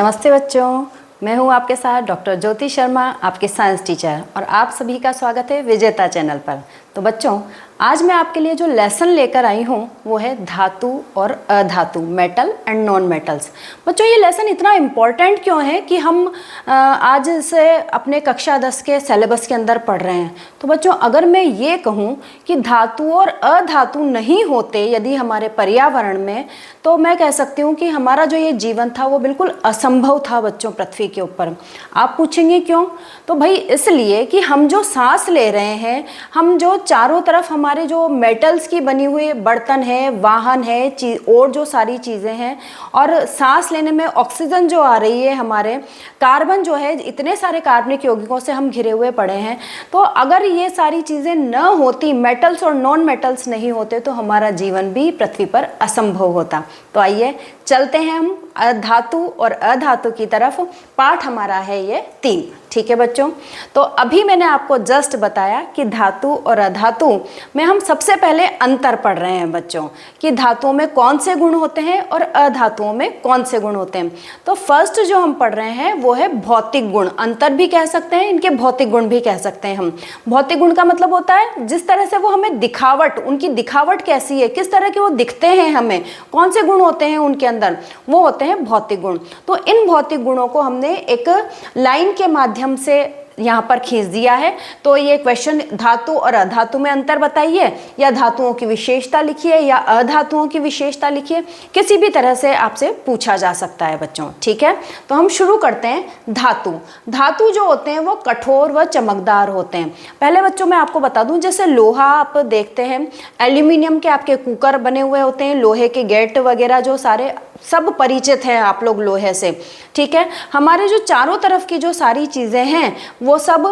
नमस्ते बच्चों, मैं हूं आपके साथ डॉक्टर ज्योति शर्मा, आपके साइंस टीचर, और आप सभी का स्वागत है विजेता चैनल पर। तो बच्चों, आज मैं आपके लिए जो लेसन लेकर आई हूं वो है धातु और अधातु, मेटल एंड नॉन मेटल्स। बच्चों, ये लेसन इतना इम्पॉर्टेंट क्यों है कि हम आज से अपने कक्षा 10 के सिलेबस के अंदर पढ़ रहे हैं। तो बच्चों, अगर मैं ये कहूँ कि धातु और अधातु नहीं होते यदि हमारे पर्यावरण में, तो मैं कह सकती हूँ कि हमारा जो ये जीवन था वो बिल्कुल असंभव था बच्चों पृथ्वी के ऊपर। आप पूछेंगे क्यों? तो भाई इसलिए कि हम जो सांस ले रहे हैं, हम जो चारों तरफ हमारे जो मेटल्स की बनी हुई बर्तन है, वाहन है, और जो सारी चीज़ें हैं, और सांस लेने में ऑक्सीजन जो आ रही है, हमारे कार्बन जो है, इतने सारे कार्बनिक यौगिकों से हम घिरे हुए पड़े हैं। तो अगर ये सारी चीज़ें न होती, मेटल्स और नॉन मेटल्स नहीं होते, तो हमारा जीवन भी पृथ्वी पर असंभव होता। तो आइए चलते हैं हम धातु और अधातु की तरफ। पाठ हमारा है ये 3। ठीक है बच्चों, तो अभी मैंने आपको जस्ट बताया कि धातु और अधातु में हम सबसे पहले अंतर पढ़ रहे हैं बच्चों, कि धातुओं में कौन से गुण होते हैं और अधातुओं में कौन से गुण होते हैं। तो फर्स्ट जो हम पढ़ रहे हैं वो है भौतिक गुण। अंतर भी कह सकते हैं, इनके भौतिक गुण भी कह सकते हैं हम। भौतिक गुण का मतलब होता है जिस तरह से वो हमें दिखावट, उनकी दिखावट कैसी है, किस तरह के वो दिखते हैं, हमें कौन से गुण होते हैं उनके अंदर, वो होते हैं भौतिक गुण। तो इन भौतिक गुणों को हमने एक लाइन के माध्यम से यहाँ पर खींच दिया है। तो ये क्वेश्चन धातु और अधातु में अंतर बताइए, या धातुओं की विशेषता लिखिए, या अधातुओं की विशेषता लिखिए, किसी भी तरह से आपसे पूछा जा सकता है बच्चों। ठीक है, तो हम शुरू करते हैं। धातु धातु जो होते हैं वो कठोर व चमकदार होते हैं। पहले बच्चों मैं आपको बता दूं, जैसे लोहा आप देखते हैं, एल्यूमिनियम के आपके कुकर बने हुए होते हैं, लोहे के गेट वगैरह जो सारे सब परिचित हैं आप लोग लोहे से। ठीक है, हमारे जो चारों तरफ की जो सारी चीज़ें हैं वो सब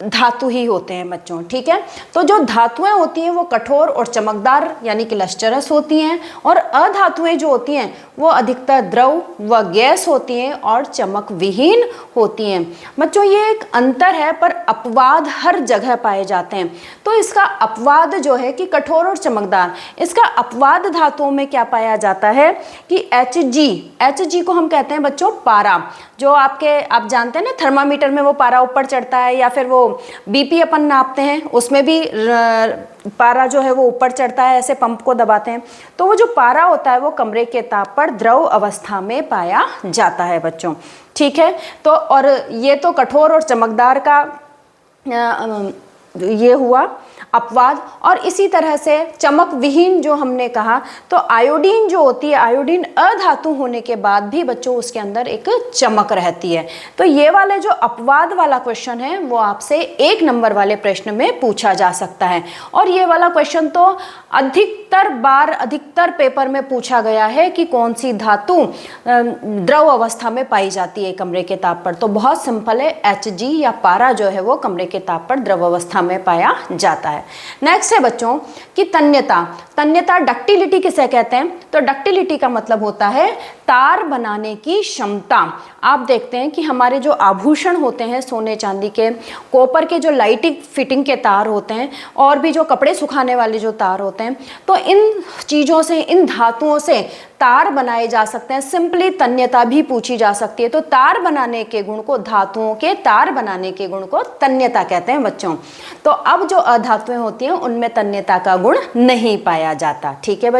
धातु ही होते हैं बच्चों। ठीक है, तो जो धातुएं होती हैं वो कठोर और चमकदार यानी कि लश्चरस होती हैं, और अधातुएं जो होती हैं वो अधिकतर द्रव व गैस होती हैं और चमक विहीन होती हैं। बच्चों, ये एक अंतर है, पर अपवाद हर जगह पाए जाते हैं। तो इसका अपवाद जो है कि कठोर और चमकदार, इसका अपवाद धातुओं में क्या पाया जाता है कि Hg को हम कहते हैं बच्चों पारा। जो आप जानते हैं ना, थर्मामीटर में वो पारा ऊपर चढ़ता है, या फिर वो बीपी अपन नापते हैं उसमें भी पारा जो है वो ऊपर चढ़ता है, ऐसे पंप को दबाते हैं। तो वो जो पारा होता है वो कमरे के ताप पर द्रव अवस्था में पाया जाता है बच्चों। ठीक है, तो और ये तो कठोर और चमकदार का ये हुआ अपवाद। और इसी तरह से चमक विहीन जो हमने कहा, तो आयोडीन जो होती है, आयोडीन अधातु होने के बाद भी बच्चों उसके अंदर एक चमक रहती है। तो ये वाले जो अपवाद वाला क्वेश्चन है वो आपसे 1 नंबर वाले प्रश्न में पूछा जा सकता है। और ये वाला क्वेश्चन तो अधिकतर पेपर में पूछा गया है कि कौन सी धातु द्रव अवस्था में पाई जाती है कमरे के ताप पर। तो बहुत सिंपल है, Hg या पारा जो है वो कमरे के ताप पर द्रव अवस्था में पाया जाता है। नेक्स्ट है बच्चों कि तन्यता डक्टिलिटी किसे कहते हैं? तो डक्टिलिटी का मतलब होता है तार बनाने की क्षमता। आप देखते हैं कि हमारे जो आभूषण होते हैं, सोने चांदी के, कॉपर के जो लाइटिंग फिटिंग के तार होते हैं, और भी जो कपड़े सुखाने वाले जो तार होते हैं, तो इन चीज़ों से, इन धातुओं से तार बनाए जा सकते हैं। सिंपली तन्यता भी पूछी जा सकती है। तो तार बनाने के गुण को, धातुओं के तार बनाने के गुण को तन्यता कहते हैं बच्चों। तो अब जो अधातुएं होती हैं उनमें तन्यता का गुण नहीं पाया जाता। ठीक है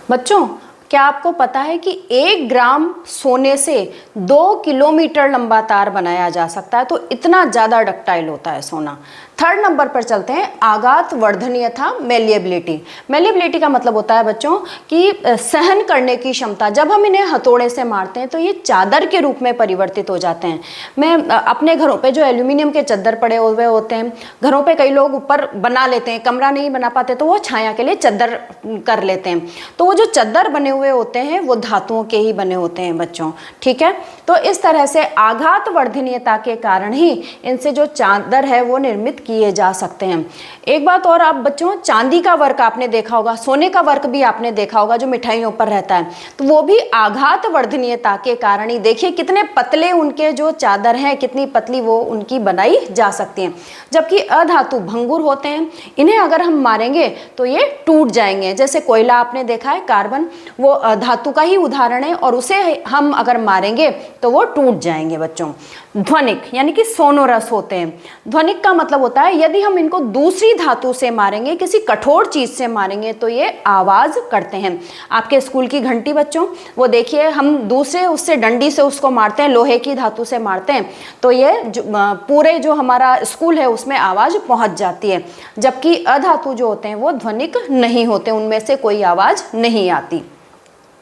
बच्चों, क्या आपको पता है कि 1 ग्राम सोने से 2 किलोमीटर लंबा तार बनाया जा सकता है? तो इतना ज़्यादा डक्टाइल होता है सोना। 3rd नंबर पर चलते हैं, आघात वर्धनीयता, मेलिएबिलिटी। मेलिएबिलिटी का मतलब होता है बच्चों कि सहन करने की क्षमता। जब हम इन्हें हथौड़े से मारते हैं तो ये चादर के रूप में परिवर्तित हो जाते हैं। मैं अपने घरों पे जो एल्यूमिनियम के चादर पड़े हुए होते हैं, घरों पे कई लोग ऊपर बना लेते हैं, कमरा नहीं बना पाते तो वो छाया के लिए चादर कर लेते हैं। तो वो जो चादर बने हुए होते हैं वो धातुओं के ही बने होते हैं बच्चों। ठीक है, तो इस तरह से आघात वर्धनीयता के कारण ही इनसे जो चादर है वो निर्मित किए जा सकते हैं। एक बात और, आप बच्चों चांदी का वर्क आपने देखा होगा, सोने का वर्क भी आपने देखा होगा जो मिठाइयों पर रहता है, तो वो भी आघात वर्धनीयता के कारण ही, देखिए कितने पतले उनके जो चादर हैं, कितनी पतली वो उनकी बनाई जा सकती हैं। जबकि अधातु भंगुर होते हैं, इन्हें अगर हम मारेंगे तो ये टूट जाएंगे। जैसे कोयला आपने देखा है, कार्बन, वो धातु का ही उदाहरण है और उसे हम अगर मारेंगे तो वो टूट जाएंगे बच्चों। ध्वनिक यानी कि सोनोरस होते हैं। ध्वनिक का मतलब होता है यदि हम इनको दूसरी धातु से मारेंगे, किसी कठोर चीज से मारेंगे तो ये आवाज करते हैं। आपके स्कूल की घंटी बच्चों, वो देखिए हम दूसरे उससे डंडी से उसको मारते हैं, लोहे की धातु से मारते हैं, तो ये पूरे जो हमारा स्कूल है उसमें आवाज पहुंच जाती है। जबकि अधातु जो होते हैं वो ध्वनिक नहीं होते, उनमें से कोई आवाज नहीं आती।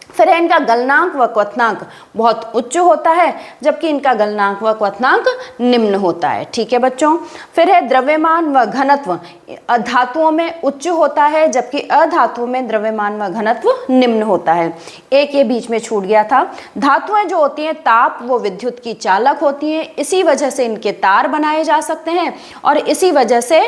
फिर है इनका गलनांक व क्वथनांक बहुत उच्च होता है, जबकि इनका गलनांक व क्वथनांक निम्न होता है। ठीक है बच्चों। फिर है द्रव्यमान व घनत्व, धातुओं में उच्च होता है, जबकि अधातुओं में द्रव्यमान व घनत्व निम्न होता है। एक ये बीच में छूट गया था, धातुएं जो होती हैं ताप व विद्युत की चालक होती हैं, इसी वजह से इनके तार बनाए जा सकते हैं और इसी वजह से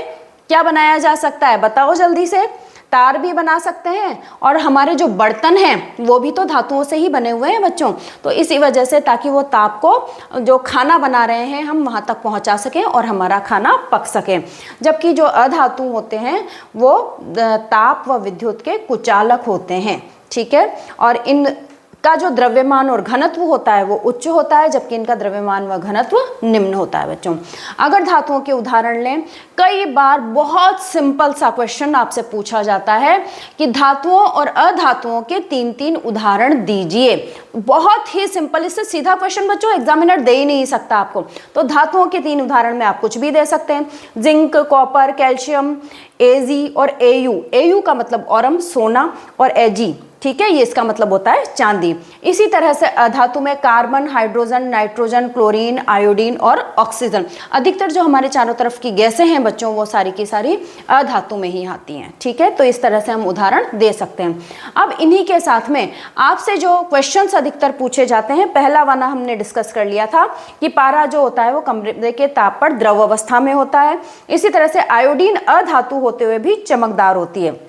क्या बनाया जा सकता है, बताओ जल्दी से। तार भी बना सकते हैं और हमारे जो बर्तन हैं वो भी तो धातुओं से ही बने हुए हैं बच्चों। तो इसी वजह से, ताकि वो ताप को, जो खाना बना रहे हैं हम, वहाँ तक पहुँचा सकें और हमारा खाना पक सके। जबकि जो अधातु होते हैं वो ताप व विद्युत के कुचालक होते हैं। ठीक है। और इन का जो द्रव्यमान और घनत्व होता है वो उच्च होता है, जबकि इनका द्रव्यमान व घनत्व निम्न होता है बच्चों। अगर धातुओं के उदाहरण लें, कई बार बहुत सिंपल सा क्वेश्चन आपसे पूछा जाता है कि धातुओं और अधातुओं के 3-3 उदाहरण दीजिए। बहुत ही सिंपल, इससे सीधा क्वेश्चन बच्चों एग्जामिनर दे ही नहीं सकता आपको। तो धातुओं के 3 उदाहरण में आप कुछ भी दे सकते हैं, जिंक, कॉपर, कैल्शियम, एजी और एयू। एयू का मतलब औरम, सोना, और एजी, ठीक है, ये इसका मतलब होता है चांदी। इसी तरह से अधातु में carbon, hydrogen, nitrogen, chlorine, iodine और ऑक्सीजन, अधिकतर जो हमारे चारों तरफ की गैसें हैं बच्चों वो सारी की सारी अधातु में ही आती हैं। ठीक है, तो इस तरह से हम उदाहरण दे सकते हैं। अब इन्हीं के साथ में आपसे जो क्वेश्चंस अधिकतर पूछे जाते हैं, पहला वाला हमने डिस्कस कर लिया था कि पारा जो होता है वो कमरे के ताप पर द्रव अवस्था में होता है। इसी तरह से आयोडीन अधातु होते हुए भी चमकदार होती है।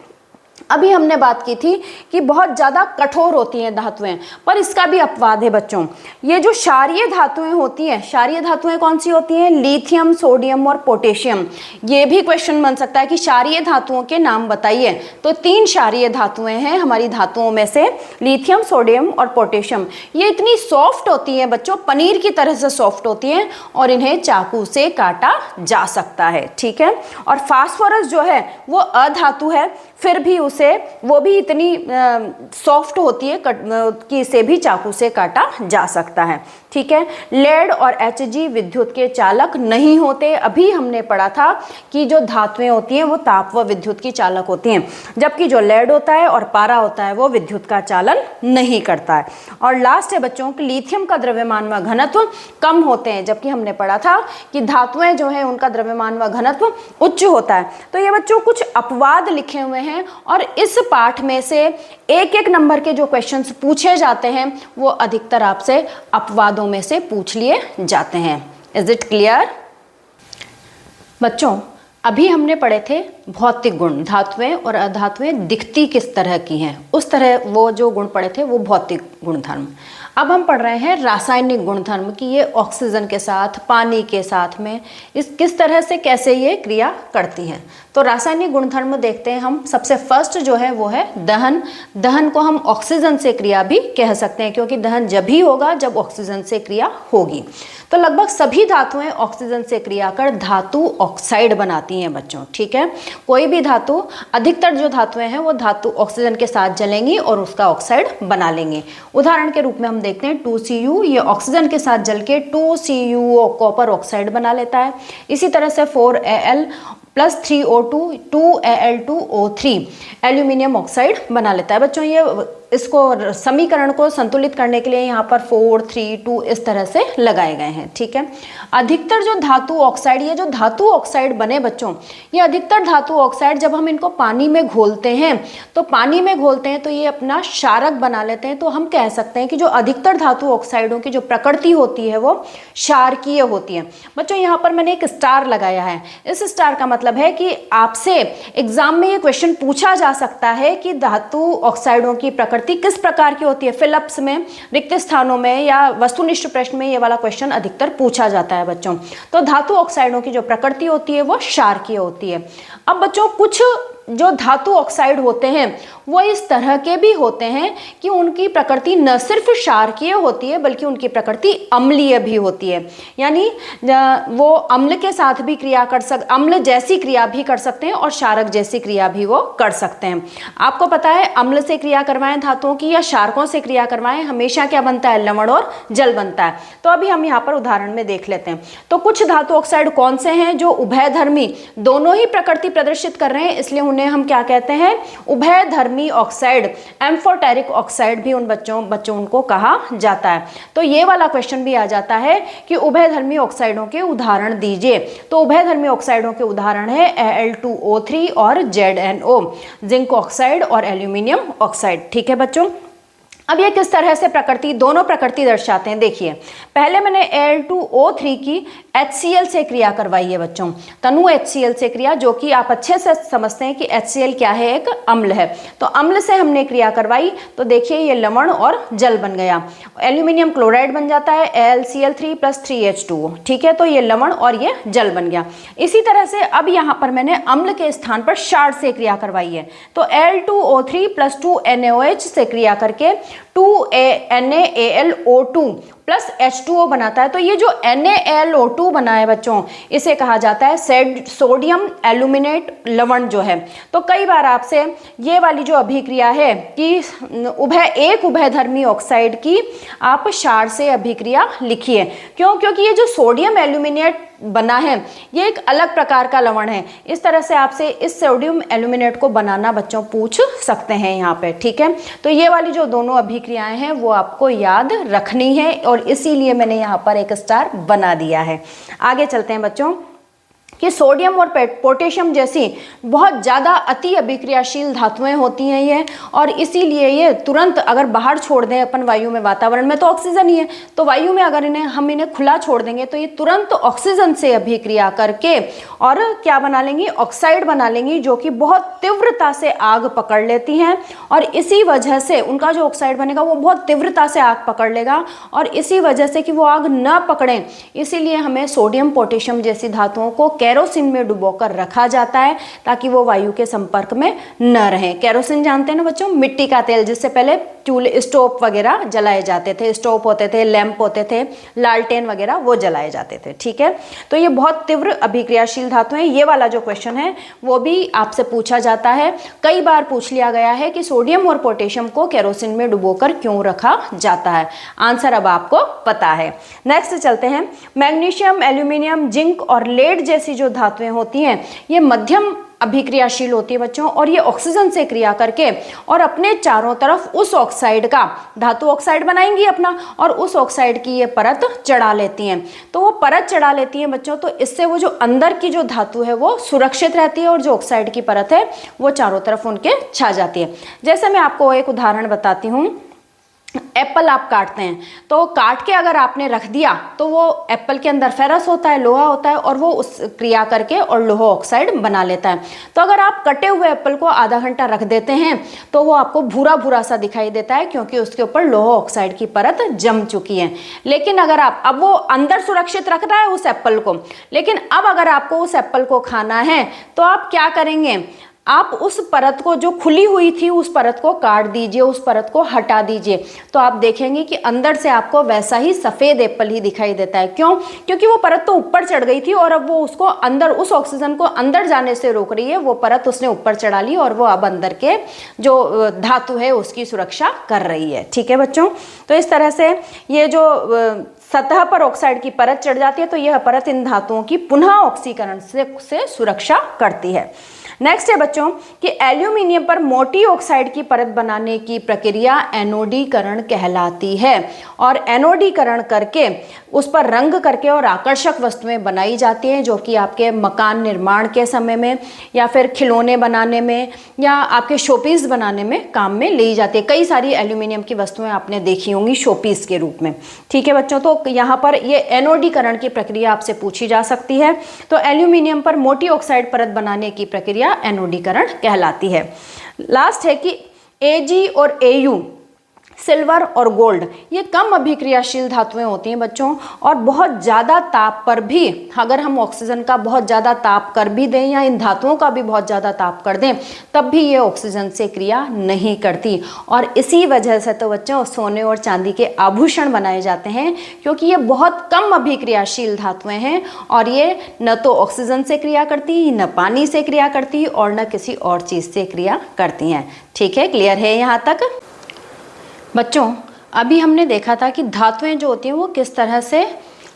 अभी हमने बात की थी कि बहुत ज़्यादा कठोर होती हैं धातुएं, पर इसका भी अपवाद है बच्चों। ये जो क्षारीय धातुएं होती हैं, क्षारीय धातुएं कौन सी होती हैं, लिथियम, सोडियम और पोटेशियम। ये भी क्वेश्चन बन सकता है कि क्षारीय धातुओं के नाम बताइए। तो 3 क्षारीय धातुएं हैं हमारी धातुओं में से, लिथियम, सोडियम और पोटेशियम। ये इतनी सॉफ्ट होती हैं बच्चों, पनीर की तरह से सॉफ्ट होती हैं और इन्हें चाकू से काटा जा सकता है। ठीक है। और फास्फोरस जो है वो अधातु है, फिर भी उसे, वो भी इतनी सॉफ्ट होती है कि इसे भी चाकू से काटा जा सकता है। ठीक है। लेड और Hg विद्युत के चालक नहीं होते। अभी हमने पढ़ा था कि जो धातुएं होती हैं वो ताप व विद्युत की चालक होती हैं, जबकि जो लेड होता है और पारा होता है वो विद्युत का चालन नहीं करता है। और लास्ट है बच्चों कि लिथियम का द्रव्यमान व घनत्व कम होते हैं, जबकि हमने पढ़ा था कि धातुएं जो है उनका द्रव्यमान व घनत्व उच्च होता है। तो ये बच्चों कुछ अपवाद लिखे हुए हैं और इस पाठ में से एक नंबर के जो क्वेश्चंस पूछे जाते हैं वो अधिकतर आपसे अपवादों में से पूछ लिए जाते हैं। इज इट क्लियर बच्चों? अभी हमने पढ़े थे भौतिक गुण, धातुएं और अधातुएं दिखती किस तरह की हैं, उस तरह वो जो गुण पढ़े थे वो भौतिक गुणधर्म। अब हम पढ़ रहे हैं रासायनिक गुणधर्म कि ये ऑक्सीजन के साथ, पानी के साथ में इस किस तरह से कैसे ये क्रिया करती हैं। तो रासायनिक गुणधर्म देखते हैं हम। सबसे फर्स्ट जो है वो है दहन। दहन को हम ऑक्सीजन से क्रिया भी कह सकते हैं, क्योंकि दहन जब ही होगा जब ऑक्सीजन से क्रिया होगी। तो लगभग सभी धातुएं ऑक्सीजन से क्रिया कर धातु ऑक्साइड बनाती हैं बच्चों। ठीक है। कोई भी धातु, अधिकतर जो धातुएं हैं वो धातु ऑक्सीजन के साथ जलेंगी और उसका ऑक्साइड बना लेंगे। उदाहरण के रूप में हम देखते हैं 2Cu, ये ऑक्सीजन के साथ जल के 2CuO कॉपर ऑक्साइड बना लेता है। इसी तरह से 4Al + 3O2 2Al2O3 aluminium oxide बना लेता है। बच्चों ये इसको समीकरण को संतुलित करने के लिए यहाँ पर 4, 3, 2 इस तरह से लगाए गए हैं। ठीक है, अधिकतर जो धातु ऑक्साइड, ये जो धातु ऑक्साइड बने बच्चों, ये अधिकतर धातु ऑक्साइड जब हम इनको पानी में घोलते हैं तो ये अपना क्षारक बना लेते हैं। तो हम कह सकते हैं कि जो अधिकतर धातु ऑक्साइडों की जो प्रकृति होती है वो क्षारकीय होती है। बच्चों यहाँ पर मैंने एक स्टार लगाया है, इस स्टार का मतलब है कि आपसे एग्जाम में ये क्वेश्चन पूछा जा सकता है कि धातु ऑक्साइडों की प्रकृति किस प्रकार की होती है। फिलअप्स में, रिक्त स्थानों में या वस्तुनिष्ठ प्रश्न में ये वाला क्वेश्चन अधिकतर पूछा जाता है बच्चों। तो धातु ऑक्साइडों की जो प्रकृति होती है वो क्षारकीय होती है। अब बच्चों कुछ जो धातु ऑक्साइड होते हैं वो इस तरह के भी होते हैं कि उनकी प्रकृति न सिर्फ क्षारकीय होती है बल्कि उनकी प्रकृति अम्लीय भी होती है। यानी वो अम्ल के साथ भी क्रिया कर अम्ल जैसी क्रिया भी कर सकते हैं और क्षारक जैसी क्रिया भी वो कर सकते हैं। आपको पता है अम्ल से क्रिया करवाएं धातुओं की या क्षारकों से क्रिया करवाएं, हमेशा क्या बनता है, लवण और जल बनता है। तो अभी हम यहाँ पर उदाहरण में देख लेते हैं। तो कुछ धातु ऑक्साइड कौन से हैं जो उभयधर्मी दोनों ही प्रकृति प्रदर्शित कर रहे हैं, इसलिए उन्हें हम क्या कहते हैं, उभयधर्मी ऑक्साइड, एम्फोटेरिक ऑक्साइड भी उन बच्चों उनको कहा जाता है। तो ये वाला क्वेश्चन भी आ जाता है कि उभयधर्मी ऑक्साइडों के उदाहरण दीजिए। तो उभयधर्मी ऑक्साइडों के उदाहरण है Al2O3 और ZnO, जिंक ऑक्साइड और एल्यूमिनियम ऑक्साइड। ठीक है बच्चों, अब ये किस तरह से प्रकृति, दोनों प्रकृति दर्शाते हैं। देखिए पहले मैंने Al2O3 की HCl से क्रिया करवाई है बच्चों, तनु HCl से क्रिया, जो कि आप अच्छे से समझते हैं कि HCl क्या है, एक अम्ल है। तो अम्ल से हमने क्रिया करवाई तो देखिए ये लवण और जल बन गया, एल्यूमिनियम क्लोराइड बन जाता है AlCl3 + 3H2O। ठीक है, तो ये लवण और ये जल बन गया। इसी तरह से अब यहाँ पर मैंने अम्ल के स्थान पर क्षार से क्रिया करवाई है, तो Al2O3 + 2NaOH से क्रिया करके 2NaAlO2 + H2O बनाता है। तो ये जो NaAlO2 बना है बच्चों, इसे कहा जाता है सोडियम एल्यूमिनेट लवण जो है। तो कई बार आपसे ये वाली जो अभिक्रिया है कि एक उभयधर्मी ऑक्साइड की आप क्षार से अभिक्रिया लिखिए, क्यों, क्योंकि ये जो सोडियम एल्यूमिनेट बना है ये एक अलग प्रकार का लवण है। इस तरह से आपसे इस सोडियम एल्यूमिनेट को बनाना बच्चों पूछ सकते हैं यहाँ पे। ठीक है, तो ये वाली जो दोनों अभिक्रियाएं हैं वो आपको याद रखनी है और इसीलिए मैंने यहाँ पर एक स्टार बना दिया है। आगे चलते हैं बच्चों कि सोडियम और पोटेशियम जैसी बहुत ज़्यादा अति अभिक्रियाशील धातुएं होती हैं ये, और इसीलिए ये तुरंत अगर बाहर छोड़ दें अपन वायु में, वातावरण में तो ऑक्सीजन ही है, तो वायु में अगर हम इन्हें खुला छोड़ देंगे तो ये तुरंत ऑक्सीजन से अभिक्रिया करके और क्या बना लेंगी, ऑक्साइड बना लेंगी, जो कि बहुत तीव्रता से आग पकड़ लेती हैं। और इसी वजह से उनका जो ऑक्साइड बनेगा वो बहुत तीव्रता से आग पकड़ लेगा, और इसी वजह से कि वो आग न पकड़ें इसीलिए हमें सोडियम पोटेशियम जैसी धातुओं को केरोसिन में डुबोकर रखा जाता है ताकि वो वायु के संपर्क में न रहें। केरोसिन जानते हैं ना बच्चों, मिट्टी का तेल, जिससे पहले चूल्हे, स्टोव वगैरह जलाए जाते थे, स्टोव होते थे, लैंप होते थे, लालटेन वगैरह वो जलाए जाते थे। ठीक है, तो ये बहुत तीव्र अभिक्रियाशील धातु है। ये वाला जो क्वेश्चन है वो भी आपसे पूछा जाता है, कई बार पूछ लिया गया है कि सोडियम और पोटेशियम को केरोसिन में डुबोकर क्यों रखा जाता है। आंसर अब आपको पता है। नेक्स्ट चलते हैं, मैग्नीशियम, एल्यूमिनियम, जिंक और लेड जैसी जो धातुएं होती हैं ये मध्यम अभिक्रियाशील होती है बच्चों, और ये ऑक्सीजन से क्रिया करके और अपने चारों तरफ उस ऑक्साइड का, धातु ऑक्साइड बनाएंगी अपना, और उस ऑक्साइड की ये परत चढ़ा लेती हैं। तो वो परत चढ़ा लेती हैं बच्चों, तो इससे वो जो अंदर की जो धातु है वो सुरक्षित रहती है और जो ऑक्साइड की परत है वो चारों तरफ उनके छा जाती है। जैसे मैं आपको एक उदाहरण बताती हूँ, एप्पल आप काटते हैं तो काट के अगर आपने रख दिया तो वो एप्पल के अंदर फेरस होता है, लोहा होता है, और वो उस क्रिया करके और लोहा ऑक्साइड बना लेता है। तो अगर आप कटे हुए एप्पल को आधा घंटा रख देते हैं तो वो आपको भूरा भूरा सा दिखाई देता है, क्योंकि उसके ऊपर लोहा ऑक्साइड की परत जम चुकी है। लेकिन अगर आप, अब वो अंदर सुरक्षित रख रहा है उस एप्पल को, लेकिन अब अगर आपको उस एप्पल को खाना है तो आप क्या करेंगे, आप उस परत को, जो खुली हुई थी उस परत को काट दीजिए, उस परत को हटा दीजिए, तो आप देखेंगे कि अंदर से आपको वैसा ही सफ़ेद एप्पल ही दिखाई देता है। क्यों? क्योंकि वो परत तो ऊपर चढ़ गई थी और अब वो उसको अंदर, उस ऑक्सीजन को अंदर जाने से रोक रही है। वो परत उसने ऊपर चढ़ा ली और वो अब अंदर के जो धातु है उसकी सुरक्षा कर रही है। ठीक है बच्चों, तो इस तरह से ये जो सतह पर ऑक्साइड की परत चढ़ जाती है तो यह परत इन धातुओं की पुनः ऑक्सीकरण से सुरक्षा करती है। नेक्स्ट है बच्चों कि एल्यूमिनियम पर मोटी ऑक्साइड की परत बनाने की प्रक्रिया एनोडीकरण कहलाती है, और एनोडीकरण करके उस पर रंग करके और आकर्षक वस्तुएं बनाई जाती हैं, जो कि आपके मकान निर्माण के समय में या फिर खिलौने बनाने में या आपके शोपीस बनाने में काम में ली जाती है। कई सारी एल्यूमिनियम की वस्तुएं आपने देखी होंगी शोपीस के रूप में। ठीक है बच्चों, तो यहाँ पर ये एनोडीकरण की प्रक्रिया आपसे पूछी जा सकती है। तो एल्यूमिनियम पर मोटी ऑक्साइड परत बनाने की प्रक्रिया एनोडीकरण कहलाती है। लास्ट है कि Ag और Au, सिल्वर और गोल्ड, ये कम अभिक्रियाशील धातुएं होती हैं बच्चों, और बहुत ज़्यादा ताप पर भी, अगर हम ऑक्सीजन का बहुत ज़्यादा ताप कर भी दें या इन धातुओं का भी बहुत ज़्यादा ताप कर दें, तब भी ये ऑक्सीजन से क्रिया नहीं करती। और इसी वजह से तो बच्चों सोने और चांदी के आभूषण बनाए जाते हैं, क्योंकि ये बहुत कम अभिक्रियाशील धातुएं हैं और ये न तो ऑक्सीजन से क्रिया करती, न पानी से क्रिया करती और न किसी और चीज़ से क्रिया करती हैं। ठीक है, क्लियर है यहाँ तक बच्चों? अभी हमने देखा था कि धातुएं जो होती हैं वो किस तरह से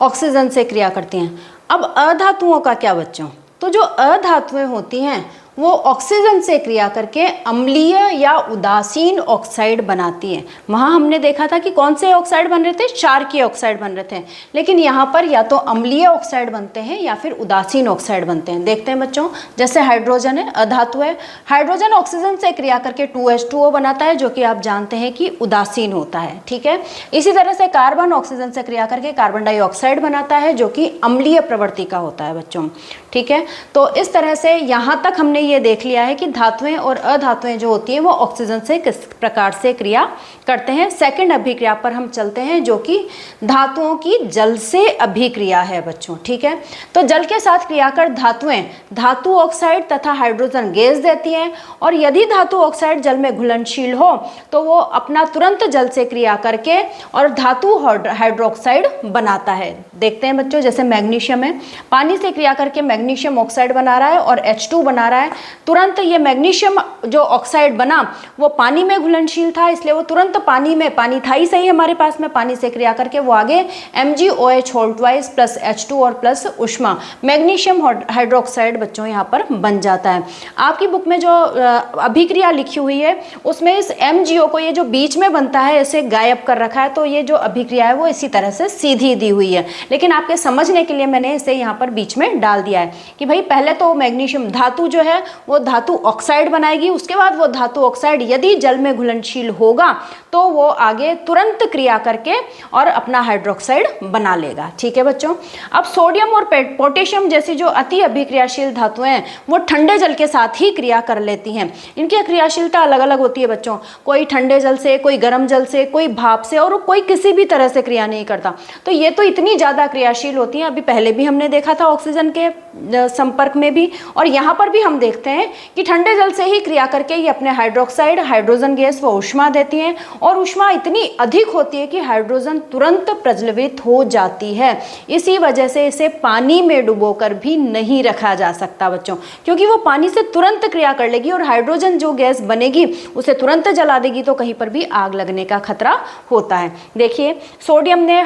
ऑक्सीजन से क्रिया करती हैं। अब अधातुओं का क्या बच्चों? तो जो अधातुएं होती हैं वो ऑक्सीजन से क्रिया करके अम्लीय या उदासीन ऑक्साइड बनाती हैं। वहाँ हमने देखा था कि कौन से ऑक्साइड बन रहे थे? क्षारकीय ऑक्साइड बन रहे थे, लेकिन यहाँ पर या तो अम्लीय ऑक्साइड बनते हैं या फिर उदासीन ऑक्साइड बनते हैं। देखते हैं बच्चों, जैसे हाइड्रोजन है, अधातु है, हाइड्रोजन ऑक्सीजन से क्रिया करके 2H2O बनाता है, जो कि आप जानते हैं कि उदासीन होता है। ठीक है, इसी तरह से कार्बन ऑक्सीजन से क्रिया करके कार्बन डाइऑक्साइड बनाता है, जो कि अम्लीय प्रवृत्ति का होता है बच्चों। ठीक है, तो इस तरह से यहाँ तक हमने ये देख लिया है कि धातुएं और अधातुएं जो होती हैं वो ऑक्सीजन से किस प्रकार से क्रिया करते हैं। सेकंड अभिक्रिया पर हम चलते हैं, जो कि धातुओं की जल से अभिक्रिया है बच्चों। ठीक है, तो जल के साथ क्रिया कर धातुएं धातु ऑक्साइड तथा हाइड्रोजन गैस देती हैं, और यदि धातु ऑक्साइड जल में घुलनशील हो तो वो अपना तुरंत जल से क्रिया करके और धातु हाइड्रोक्साइड बनाता है। देखते हैं बच्चों, जैसे मैग्नीशियम है, पानी से क्रिया करके मैग्नीशियम ऑक्साइड बना रहा है और H2 बना रहा है। तुरंत ये मैग्नीशियम जो ऑक्साइड बना वो पानी में घुलनशील था, इसलिए वो तुरंत पानी में, पानी था ही सही हमारे पास में, पानी से क्रिया करके वो आगे MgOH whole twice plus H2 और प्लस उष्मा मैग्नीशियम हाइड्रोक्साइड बच्चों यहाँ पर बन जाता है। आपकी बुक में जो अभिक्रिया लिखी हुई है उसमें इस MgO को, ये जो बीच में बनता है, इसे गायब कर रखा है, तो ये जो अभिक्रिया है वो इसी तरह से सीधी दी हुई है, लेकिन आपके समझने के लिए मैंने इसे यहाँ पर बीच में डाल दिया है कि भाई पहले तो मैग्नीशियम धातु जो है वो धातु ऑक्साइड बनाएगी, उसके बाद वो धातु ऑक्साइड यदि जल में घुलनशील होगा तो वो आगे तुरंत क्रिया करके और अपना हाइड्रोक्साइड बना लेगा। ठीक है बच्चों, अब सोडियम और पोटेशियम जैसी जो अति अभिक्रियाशील धातुएं हैं वो ठंडे जल के साथ ही क्रिया कर लेती हैं। इनकी क्रियाशीलता अलग अलग होती है बच्चों, कोई ठंडे जल से, कोई गर्म जल से, कोई भाप से, और कोई किसी भी तरह से क्रिया नहीं करता। तो ये तो इतनी ज़्यादा क्रियाशील होती हैं, अभी पहले भी हमने देखा था ऑक्सीजन के संपर्क में भी, और यहाँ पर भी हम देखते हैं कि ठंडे जल से ही क्रिया करके ये अपने हाइड्रोक्साइड, हाइड्रोजन गैस व ऊष्मा देती हैं, और ऊष्मा इतनी अधिक होती है कि हाइड्रोजन तुरंत प्रज्वलित हो जाती है। इसी वजह से इसे पानी में डुबोकर भी नहीं रखा जा सकता बच्चों, क्योंकि वो पानी से तुरंत क्रिया कर लेगी और हाइड्रोजन जो गैस बनेगी उसे तुरंत जला देगी, तो कहीं पर भी आग लगने का खतरा होता है। देखिए, सोडियम ने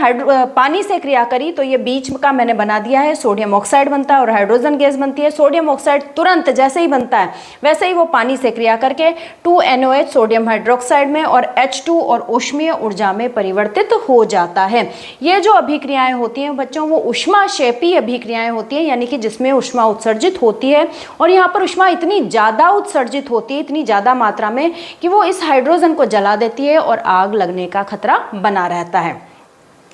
पानी से क्रिया करी तो ये बीच का मैंने बना दिया है, सोडियम ऑक्साइड बनता है और हाइड्रोजन गैस बनती है। सोडियम ऑक्साइड तुरंत जैसे ही बनता है वैसे ही वो पानी से क्रिया करके 2NOH सोडियम हाइड्रोक्साइड में और H2 और ऊष्मीय ऊर्जा में परिवर्तित हो जाता है। ये जो अभिक्रियाएं होती हैं बच्चों वो ऊष्माक्षेपी अभिक्रियाएं होती हैं, यानी कि जिसमें ऊष्मा उत्सर्जित होती है, और यहाँ पर ऊष्मा इतनी ज़्यादा उत्सर्जित होती है, इतनी ज़्यादा मात्रा में, कि वो इस हाइड्रोजन को जला देती है और आग लगने का खतरा बना रहता है।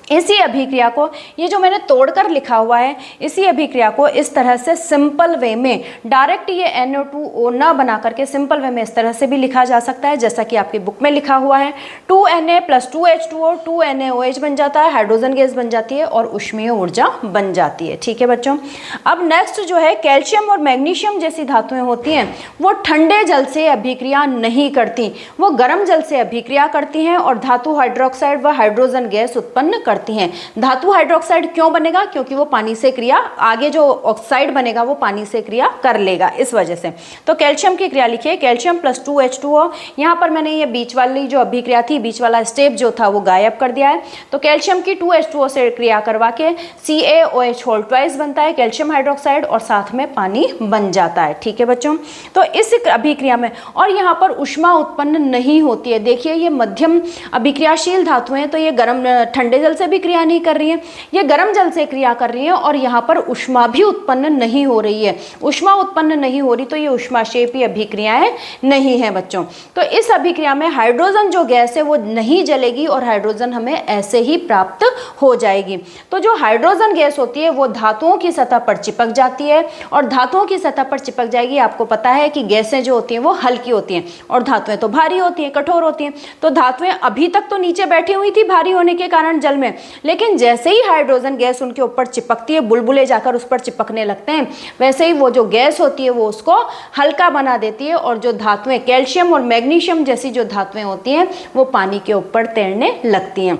इसी अभिक्रिया को, ये जो मैंने तोड़कर लिखा हुआ है, इसी अभिक्रिया को इस तरह से सिंपल वे में डायरेक्ट ये NO2O ना बना करके सिंपल वे में इस तरह से भी लिखा जा सकता है, जैसा कि आपकी बुक में लिखा हुआ है। 2Na + 2H2O 2NaOH बन जाता है, हाइड्रोजन गैस बन जाती है और ऊष्मीय ऊर्जा बन जाती है। ठीक है बच्चों, अब नेक्स्ट जो है कैल्शियम और मैग्नीशियम जैसी धातुएं होती हैं वो ठंडे जल से अभिक्रिया नहीं करती, वो गर्म जल से अभिक्रिया करती हैं और धातु हाइड्रोक्साइड व हाइड्रोजन गैस उत्पन्न करती हैं। धातु हाइड्रोक्साइड क्यों बनेगा? क्योंकि वो पानी से क्रिया, आगे जो ऑक्साइड बनेगा वो पानी से क्रिया कर लेगा, इस वजह से। तो कैल्शियम की क्रिया लिखिए, कैल्शियम प्लस 2H2O। यहाँ पर मैंने ये बीच वाली जो अभिक्रिया थी, बीच वाला स्टेप जो था वो गायब कर दिया है। तो कैल्शियम की 2H2O से क्रिया करवा के CaOH बनता है कैल्शियम हाइड्रोक्साइड, और साथ में पानी बन जाता है। ठीक है बच्चों, तो इस अभिक्रिया में, और यहाँ पर ऊष्मा उत्पन्न नहीं होती है। देखिए ये मध्यम अभिक्रियाशील धातुएं हैं, तो ये गर्म ठंडे जल से भी क्रिया नहीं कर रही है, ये गर्म जल से क्रिया कर रही है, और यहाँ पर ऊष्मा भी उत्पन्न नहीं हो रही है। ऊष्मा उत्पन्न नहीं हो रही तो ये ऊष्माक्षेपी अभिक्रियाएं नहीं है बच्चों। तो इस अभिक्रिया में हाइड्रोजन जो गैस है वो नहीं जलेगी, और हाइड्रोजन हमें ऐसे ही प्राप्त हो जाएगी। तो जो हाइड्रोजन गैस होती है वो धातुओं की सतह पर चिपक जाती है, और धातुओं की सतह पर चिपक जाएगी। आपको पता है कि गैसें जो होती हैं वो हल्की होती हैं, और धातुएं तो भारी होती हैं, कठोर होती हैं। तो धातुएं अभी तक तो नीचे बैठी हुई थी भारी होने के कारण जल में, लेकिन जैसे ही हाइड्रोजन गैस उनके ऊपर चिपकती है, बुलबुले जाकर उस पर चिपकने लगते हैं, वैसे ही वो जो गैस होती है वो उसको हल्का बना देती है, और जो धातुएं कैल्शियम और मैग्नीशियम जैसी जो धातुएं होती हैं वो पानी के ऊपर तैरने लगती हैं।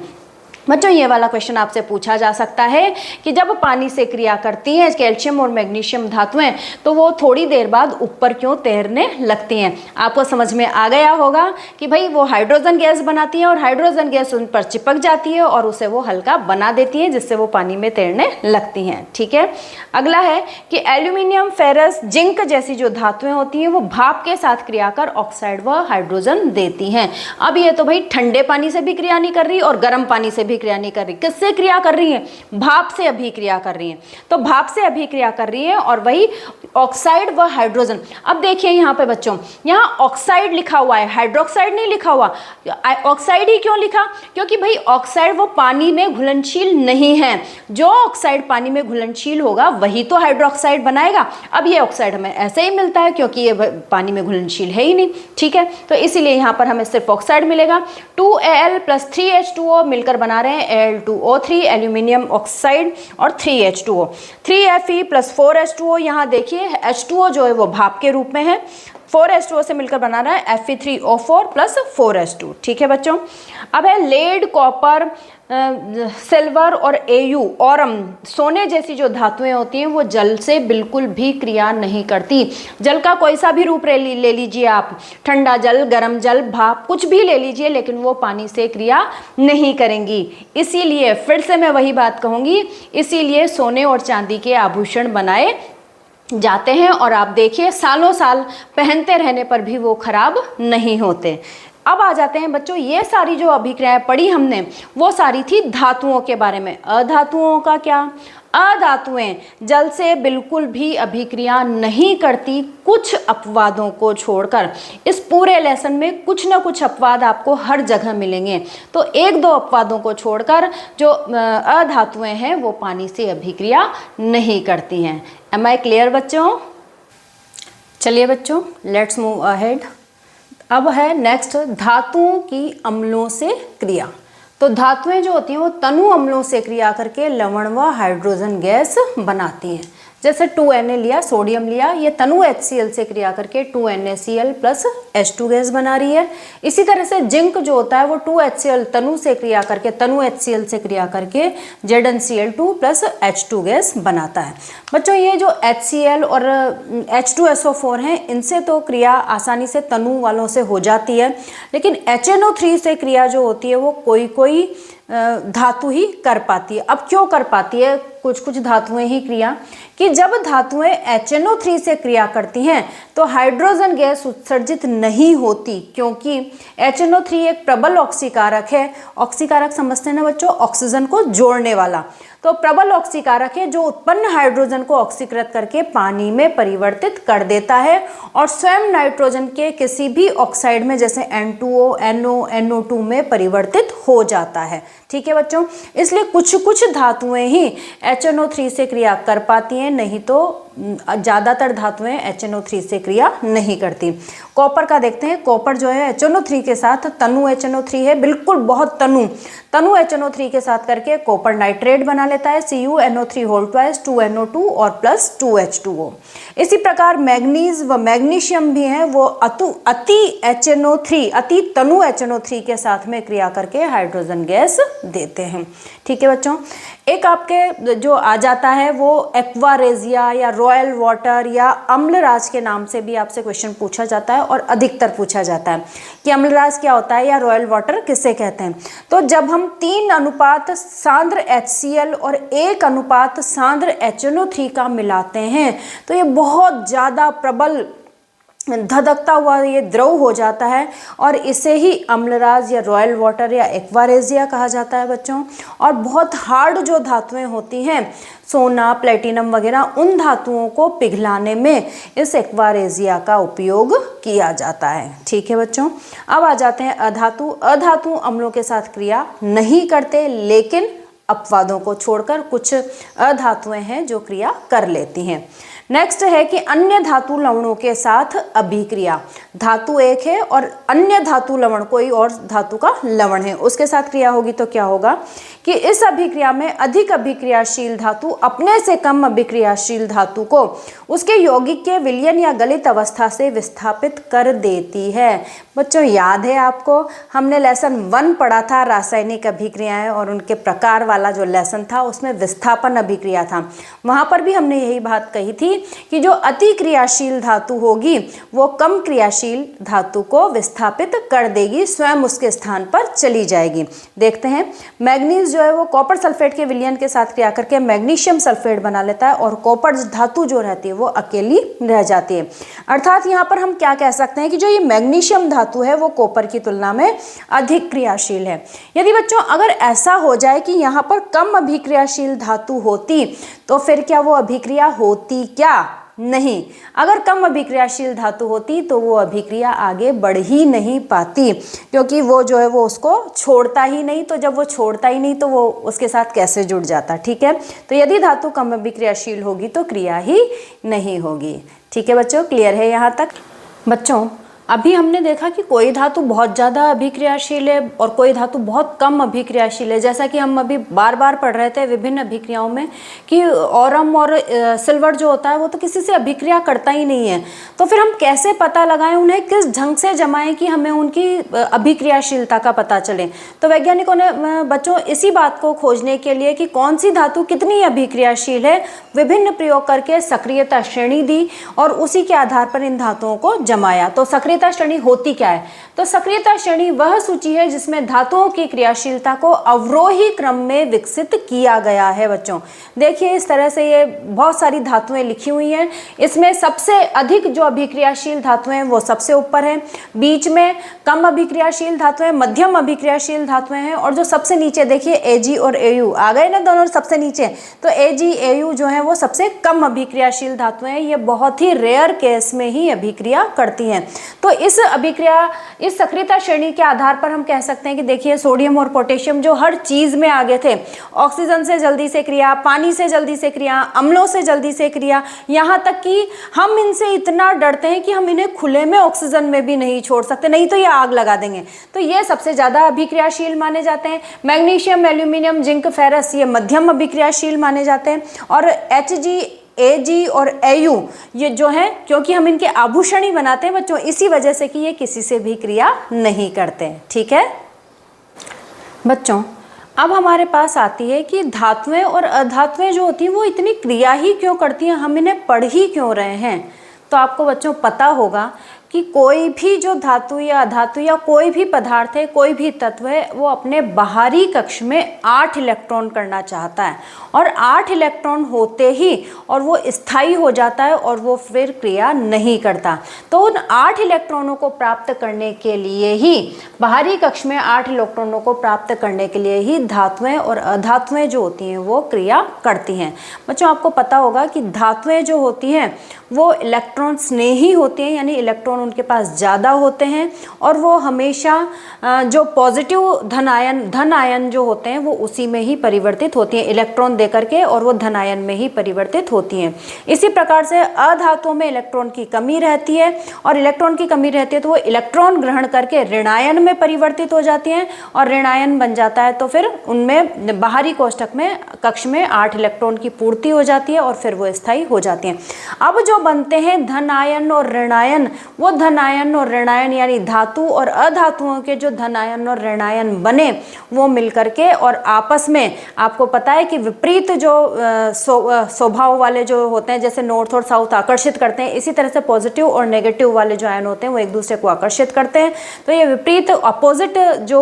बच्चों ये वाला क्वेश्चन आपसे पूछा जा सकता है कि जब पानी से क्रिया करती हैं कैल्शियम और मैग्नीशियम धातुएं, तो वो थोड़ी देर बाद ऊपर क्यों तैरने लगती हैं। आपको समझ में आ गया होगा कि भाई वो हाइड्रोजन गैस बनाती है, और हाइड्रोजन गैस उन पर चिपक जाती है और उसे वो हल्का बना देती है, जिससे वो पानी में तैरने लगती हैं। ठीक है, अगला है कि एल्यूमिनियम, फेरस, जिंक जैसी जो धातुएं होती हैं वो भाप के साथ क्रिया कर ऑक्साइड व हाइड्रोजन देती हैं। अब ये तो भाई ठंडे पानी से भी क्रिया नहीं कर रही और गर्म पानी से भी क्रिया नहीं कर रही, किससे क्रिया कर रही है? भाप से अभिक्रिया कर रही है। तो भाप से अभिक्रिया कर रही है, और वही ऑक्साइड व हाइड्रोजन। अब देखिए यहाँ पे बच्चों, यहाँ ऑक्साइड लिखा हुआ है, हाइड्रोक्साइड नहीं लिखा हुआ। ऑक्साइड ही क्यों लिखा? क्योंकि भाई ऑक्साइड वो पानी में घुलनशील नहीं है। जो ऑक्साइड पानी में घुलनशील होगा वही तो हाइड्रोक्साइड बनाएगा। अब ये ऑक्साइड हमें ऐसे ही मिलता है क्योंकि ये पानी में घुलनशील है ही नहीं। ठीक है, तो इसीलिए यहाँ पर हमें सिर्फ ऑक्साइड मिलेगा। 2Al प्लस 3H2O मिलकर बना रहे हैं Al2O3 एल्यूमिनियम ऑक्साइड, और 3H2O, 3Fe प्लस 4H2O। यहाँ देखिए H2O जो है वो भाप के रूप में है, 4H2O से मिलकर बना रहा है Fe3O4 प्लस 4H2। ठीक है बच्चों, अब है लेड, कॉपर, सिल्वर और Au और सोने जैसी जो धातुएं होती हैं वो जल से बिल्कुल भी क्रिया नहीं करती। जल का कोई सा भी रूप ले लीजिए आप, ठंडा जल, गर्म जल, भाप, कुछ भी ले लीजिए, लेकिन वो पानी से क्रिया नहीं करेंगी। इसीलिए फिर से मैं वही बात कहूँगी, इसीलिए सोने और चांदी के आभूषण बनाए जाते हैं, और आप देखिए सालों साल पहनते रहने पर भी वो खराब नहीं होते। अब आ जाते हैं बच्चों, ये सारी जो अभिक्रियाएं पढ़ी हमने वो सारी थी धातुओं के बारे में। अधातुओं का क्या? अधातुएं जल से बिल्कुल भी अभिक्रिया नहीं करती, कुछ अपवादों को छोड़कर। इस पूरे लेसन में कुछ ना कुछ अपवाद आपको हर जगह मिलेंगे, तो एक दो अपवादों को छोड़कर जो अधातुएं हैं वो पानी से अभिक्रिया नहीं करती हैं। एम आई क्लियर बच्चों? चलिए बच्चों, लेट्स मूव अहेड। अब है नेक्स्ट धातुओं की अम्लों से क्रिया। तो धातुएं जो होती हैं वो तनु अम्लों से क्रिया करके लवण व हाइड्रोजन गैस बनाती हैं। जैसे 2Na लिया, सोडियम लिया, ये तनु HCl से क्रिया करके 2NaCl प्लस H2 गैस बना रही है। इसी तरह से जिंक जो होता है वो 2HCl तनु से क्रिया करके, तनु HCl से क्रिया करके ZnCl2 प्लस H2 गैस बनाता है। बच्चों ये जो HCl और H2SO4 हैं, इनसे तो क्रिया आसानी से तनु वालों से हो जाती है, लेकिन HNO3 से क्रिया जो होती है वो कोई धातु ही कर पाती है। अब क्यों कर पाती है कुछ कुछ धातुएं ही क्रिया, कि जब धातुएं HNO3 से क्रिया करती हैं तो हाइड्रोजन गैस उत्सर्जित नहीं होती, क्योंकि HNO3 एक प्रबल ऑक्सीकारक है। ऑक्सीकारक समझते हैं ना बच्चों, ऑक्सीजन को जोड़ने वाला। तो प्रबल ऑक्सीकारक है जो उत्पन्न हाइड्रोजन को ऑक्सीकृत करके पानी में परिवर्तित कर देता है, और स्वयं नाइट्रोजन के किसी भी ऑक्साइड में जैसे N2O, NO, NO2 में परिवर्तित हो जाता है। ठीक है बच्चों, इसलिए कुछ कुछ धातुएं ही HNO3 से क्रिया कर पाती हैं, नहीं तो ज़्यादातर धातुएं HNO3 से क्रिया नहीं करती। कॉपर का देखते हैं, कॉपर जो है HNO3 के साथ, तनु HNO3 है, बिल्कुल बहुत तनु HNO3 के साथ करके कॉपर नाइट्रेट बना लेता है, CuNO3 होल ट्वाइस 2NO2 और प्लस 2H2O। इसी प्रकार मैग्नीज व मैग्नीशियम भी हैं, वो अति HNO3 अति तनु HNO3 के साथ में क्रिया करके हाइड्रोजन गैस देते हैं। ठीक है बच्चों, एक आपके जो आ जाता है वो एक्वारेजिया या रॉयल वाटर या अम्लराज के नाम से भी आपसे क्वेश्चन पूछा जाता है और अधिकतर पूछा जाता है कि अम्लराज क्या होता है या रॉयल वाटर किसे कहते हैं। तो जब हम 3 अनुपात सांद्र HCl और 1 अनुपात सांद्र HNO3 का मिलाते हैं तो ये बहुत ज़्यादा प्रबल धधकता हुआ ये द्रव हो जाता है और इसे ही अम्लराज या रॉयल वाटर या एक्वारेजिया कहा जाता है बच्चों। और बहुत हार्ड जो धातुएं होती हैं, सोना, प्लेटिनम वगैरह, उन धातुओं को पिघलाने में इस एक्वारेजिया का उपयोग किया जाता है। ठीक है बच्चों, अब आ जाते हैं अधातु। अधातु अम्लों के साथ क्रिया नहीं करते, लेकिन अपवादों को छोड़कर कुछ अधातुएं हैं जो क्रिया कर लेती हैं। नेक्स्ट है कि अन्य धातु लवणों के साथ अभिक्रिया। धातु एक है और अन्य धातु लवण कोई और धातु का लवण है, उसके साथ क्रिया होगी तो क्या होगा कि इस अभिक्रिया में अधिक अभिक्रियाशील धातु अपने से कम अभिक्रियाशील धातु को उसके यौगिक के विलयन या गलित अवस्था से विस्थापित कर देती है। बच्चों याद है आपको, हमने लेसन 1 पढ़ा था रासायनिक अभिक्रियाएं और उनके प्रकार वाला जो लेसन था उसमें विस्थापन अभिक्रिया था। वहां पर भी हमने यही बात कही थी कि जो अति क्रियाशील धातु होगी वो कम क्रियाशील धातु को विस्थापित कर देगी, स्वयं उसके स्थान पर चली जाएगी। देखते हैं, मैग्नीज जो है वो कॉपर सल्फेट के विलयन के साथ क्रिया करके मैग्नीशियम सल्फेट बना लेता है और कॉपर धातु जो रहती है वो अकेली रह जाती है। अर्थात यहाँ पर हम क्या कह सकते हैं कि जो ये मैग्नीशियम धातु है वो कॉपर की तुलना में अधिक क्रियाशील है। यदि बच्चों अगर ऐसा हो जाए कि यहाँ पर कम अभिक्रियाशील धातु होती तो फिर क्या वो अभिक्रिया होती? क्या नहीं। अगर कम अभिक्रियाशील धातु होती तो वो अभिक्रिया आगे बढ़ ही नहीं पाती, क्योंकि वो जो है वो उसको छोड़ता ही नहीं। तो जब वो छोड़ता ही नहीं तो वो उसके साथ कैसे जुड़ जाता? ठीक है, तो यदि धातु कम अभिक्रियाशील होगी तो क्रिया ही नहीं होगी। ठीक है बच्चों, क्लियर है यहाँ तक? बच्चों अभी हमने देखा कि कोई धातु बहुत ज़्यादा अभिक्रियाशील है और कोई धातु बहुत कम अभिक्रियाशील है। जैसा कि हम अभी बार बार पढ़ रहे थे विभिन्न अभिक्रियाओं में कि ऑरम और सिल्वर जो होता है वो तो किसी से अभिक्रिया करता ही नहीं है। तो फिर हम कैसे पता लगाएं, उन्हें किस ढंग से जमाएं कि हमें उनकी अभिक्रियाशीलता का पता चले? तो वैज्ञानिकों ने बच्चों इसी बात को खोजने के लिए कि कौन सी धातु कितनी अभिक्रियाशील है, विभिन्न प्रयोग करके सक्रियता श्रेणी दी और उसी के आधार पर इन धातुओं को जमाया। तो सक्रियता श्रेणी होती क्या है? तो सक्रियता श्रेणी वह सूची है जिसमें धातुओं की क्रियाशीलता को अवरोही क्रम में विकसित किया गया है। बच्चों देखिए इस तरह से ये बहुत सारी धातुएं लिखी हुई हैं। इसमें सबसे अधिक जो अभिक्रियाशील धातुएं वो सबसे ऊपर है, बीच में कम अभिक्रियाशील धातुएं, मध्यम अभिक्रियाशील धातुएं हैं और जो सबसे नीचे देखिए Ag और Au आ गए ना दोनों सबसे नीचे। तो Ag Au जो है वो सबसे कम अभिक्रियाशील धातुएं हैं, ये बहुत ही रेयर केस में ही अभिक्रिया करती हैं। तो इस अभिक्रिया इस सक्रियता श्रेणी के आधार पर हम कह सकते हैं कि देखिए सोडियम और पोटेशियम जो हर चीज में आगे थे, ऑक्सीजन से जल्दी से क्रिया, पानी से जल्दी से क्रिया, अम्लों से जल्दी से क्रिया, यहाँ तक कि हम इनसे इतना डरते हैं कि हम इन्हें खुले में ऑक्सीजन में भी नहीं छोड़ सकते, नहीं तो ये आग लगा देंगे। तो ये सबसे ज्यादा अभिक्रियाशील माने जाते हैं। मैग्नीशियम, एल्यूमिनियम, जिंक, फेरस ये मध्यम अभिक्रियाशील माने जाते हैं और Hg, Ag और Au ये जो है क्योंकि हम इनके आभूषण ही बनाते हैं बच्चों, इसी वजह से कि ये किसी से भी क्रिया नहीं करते। ठीक है बच्चों, अब हमारे पास आती है कि धातुएं और अधातुएं जो होती हैं वो इतनी क्रिया ही क्यों करती हैं, हम इन्हें पढ़ ही क्यों रहे हैं? तो आपको बच्चों पता होगा कि कोई भी जो धातु या अधातु या कोई भी पदार्थ है, कोई भी तत्व है, वो अपने बाहरी कक्ष में 8 इलेक्ट्रॉन करना चाहता है और 8 इलेक्ट्रॉन होते ही और वो स्थायी हो जाता है और वो फिर क्रिया नहीं करता। तो उन 8 इलेक्ट्रॉनों को प्राप्त करने के लिए ही, बाहरी कक्ष में 8 इलेक्ट्रॉनों को प्राप्त करने के लिए ही धातुएं और अधातुएं जो होती हैं वो क्रिया करती हैं। बच्चों आपको पता होगा कि धातुएं जो होती हैं वो इलेक्ट्रॉन स्नेही होती हैं, यानी इलेक्ट्रॉन इलेक्ट्रॉन उनके पास ज़्यादा होते हैं और वो हमेशा जो पॉजिटिव धन आयन जो होते हैं वो उसी में ही परिवर्तित होती हैं, इलेक्ट्रॉन दे करके, और वो धन आयन में ही परिवर्तित होती हैं। इसी प्रकार से अधातुओं में इलेक्ट्रॉन की कमी रहती है, और इलेक्ट्रॉन की कमी रहती है तो वो इलेक्ट्रॉन ग्रहण करके ऋणायन में परिवर्तित हो जाती हैं, और ऋणायन बन जाता है तो फिर उनमें बाहरी कोष्ठक में कक्ष में 8 इलेक्ट्रॉन की पूर्ति हो जाती है और फिर वो स्थायी हो जाती हैं। अब जो बनते हैं धन आयन और ऋणायन, वो धन आयन और ऋणायन यानी धातु और अधातुओं के जो धन आयन और ऋणायन बने वो मिलकर के और आपस में, आपको पता है कि विपरीत जो स्वभाव वाले जो होते हैं, जैसे नॉर्थ और साउथ आकर्षित करते हैं, इसी तरह से पॉजिटिव और नेगेटिव वाले जो आयन होते हैं वो एक दूसरे को आकर्षित करते हैं। तो ये विपरीत अपोजिट जो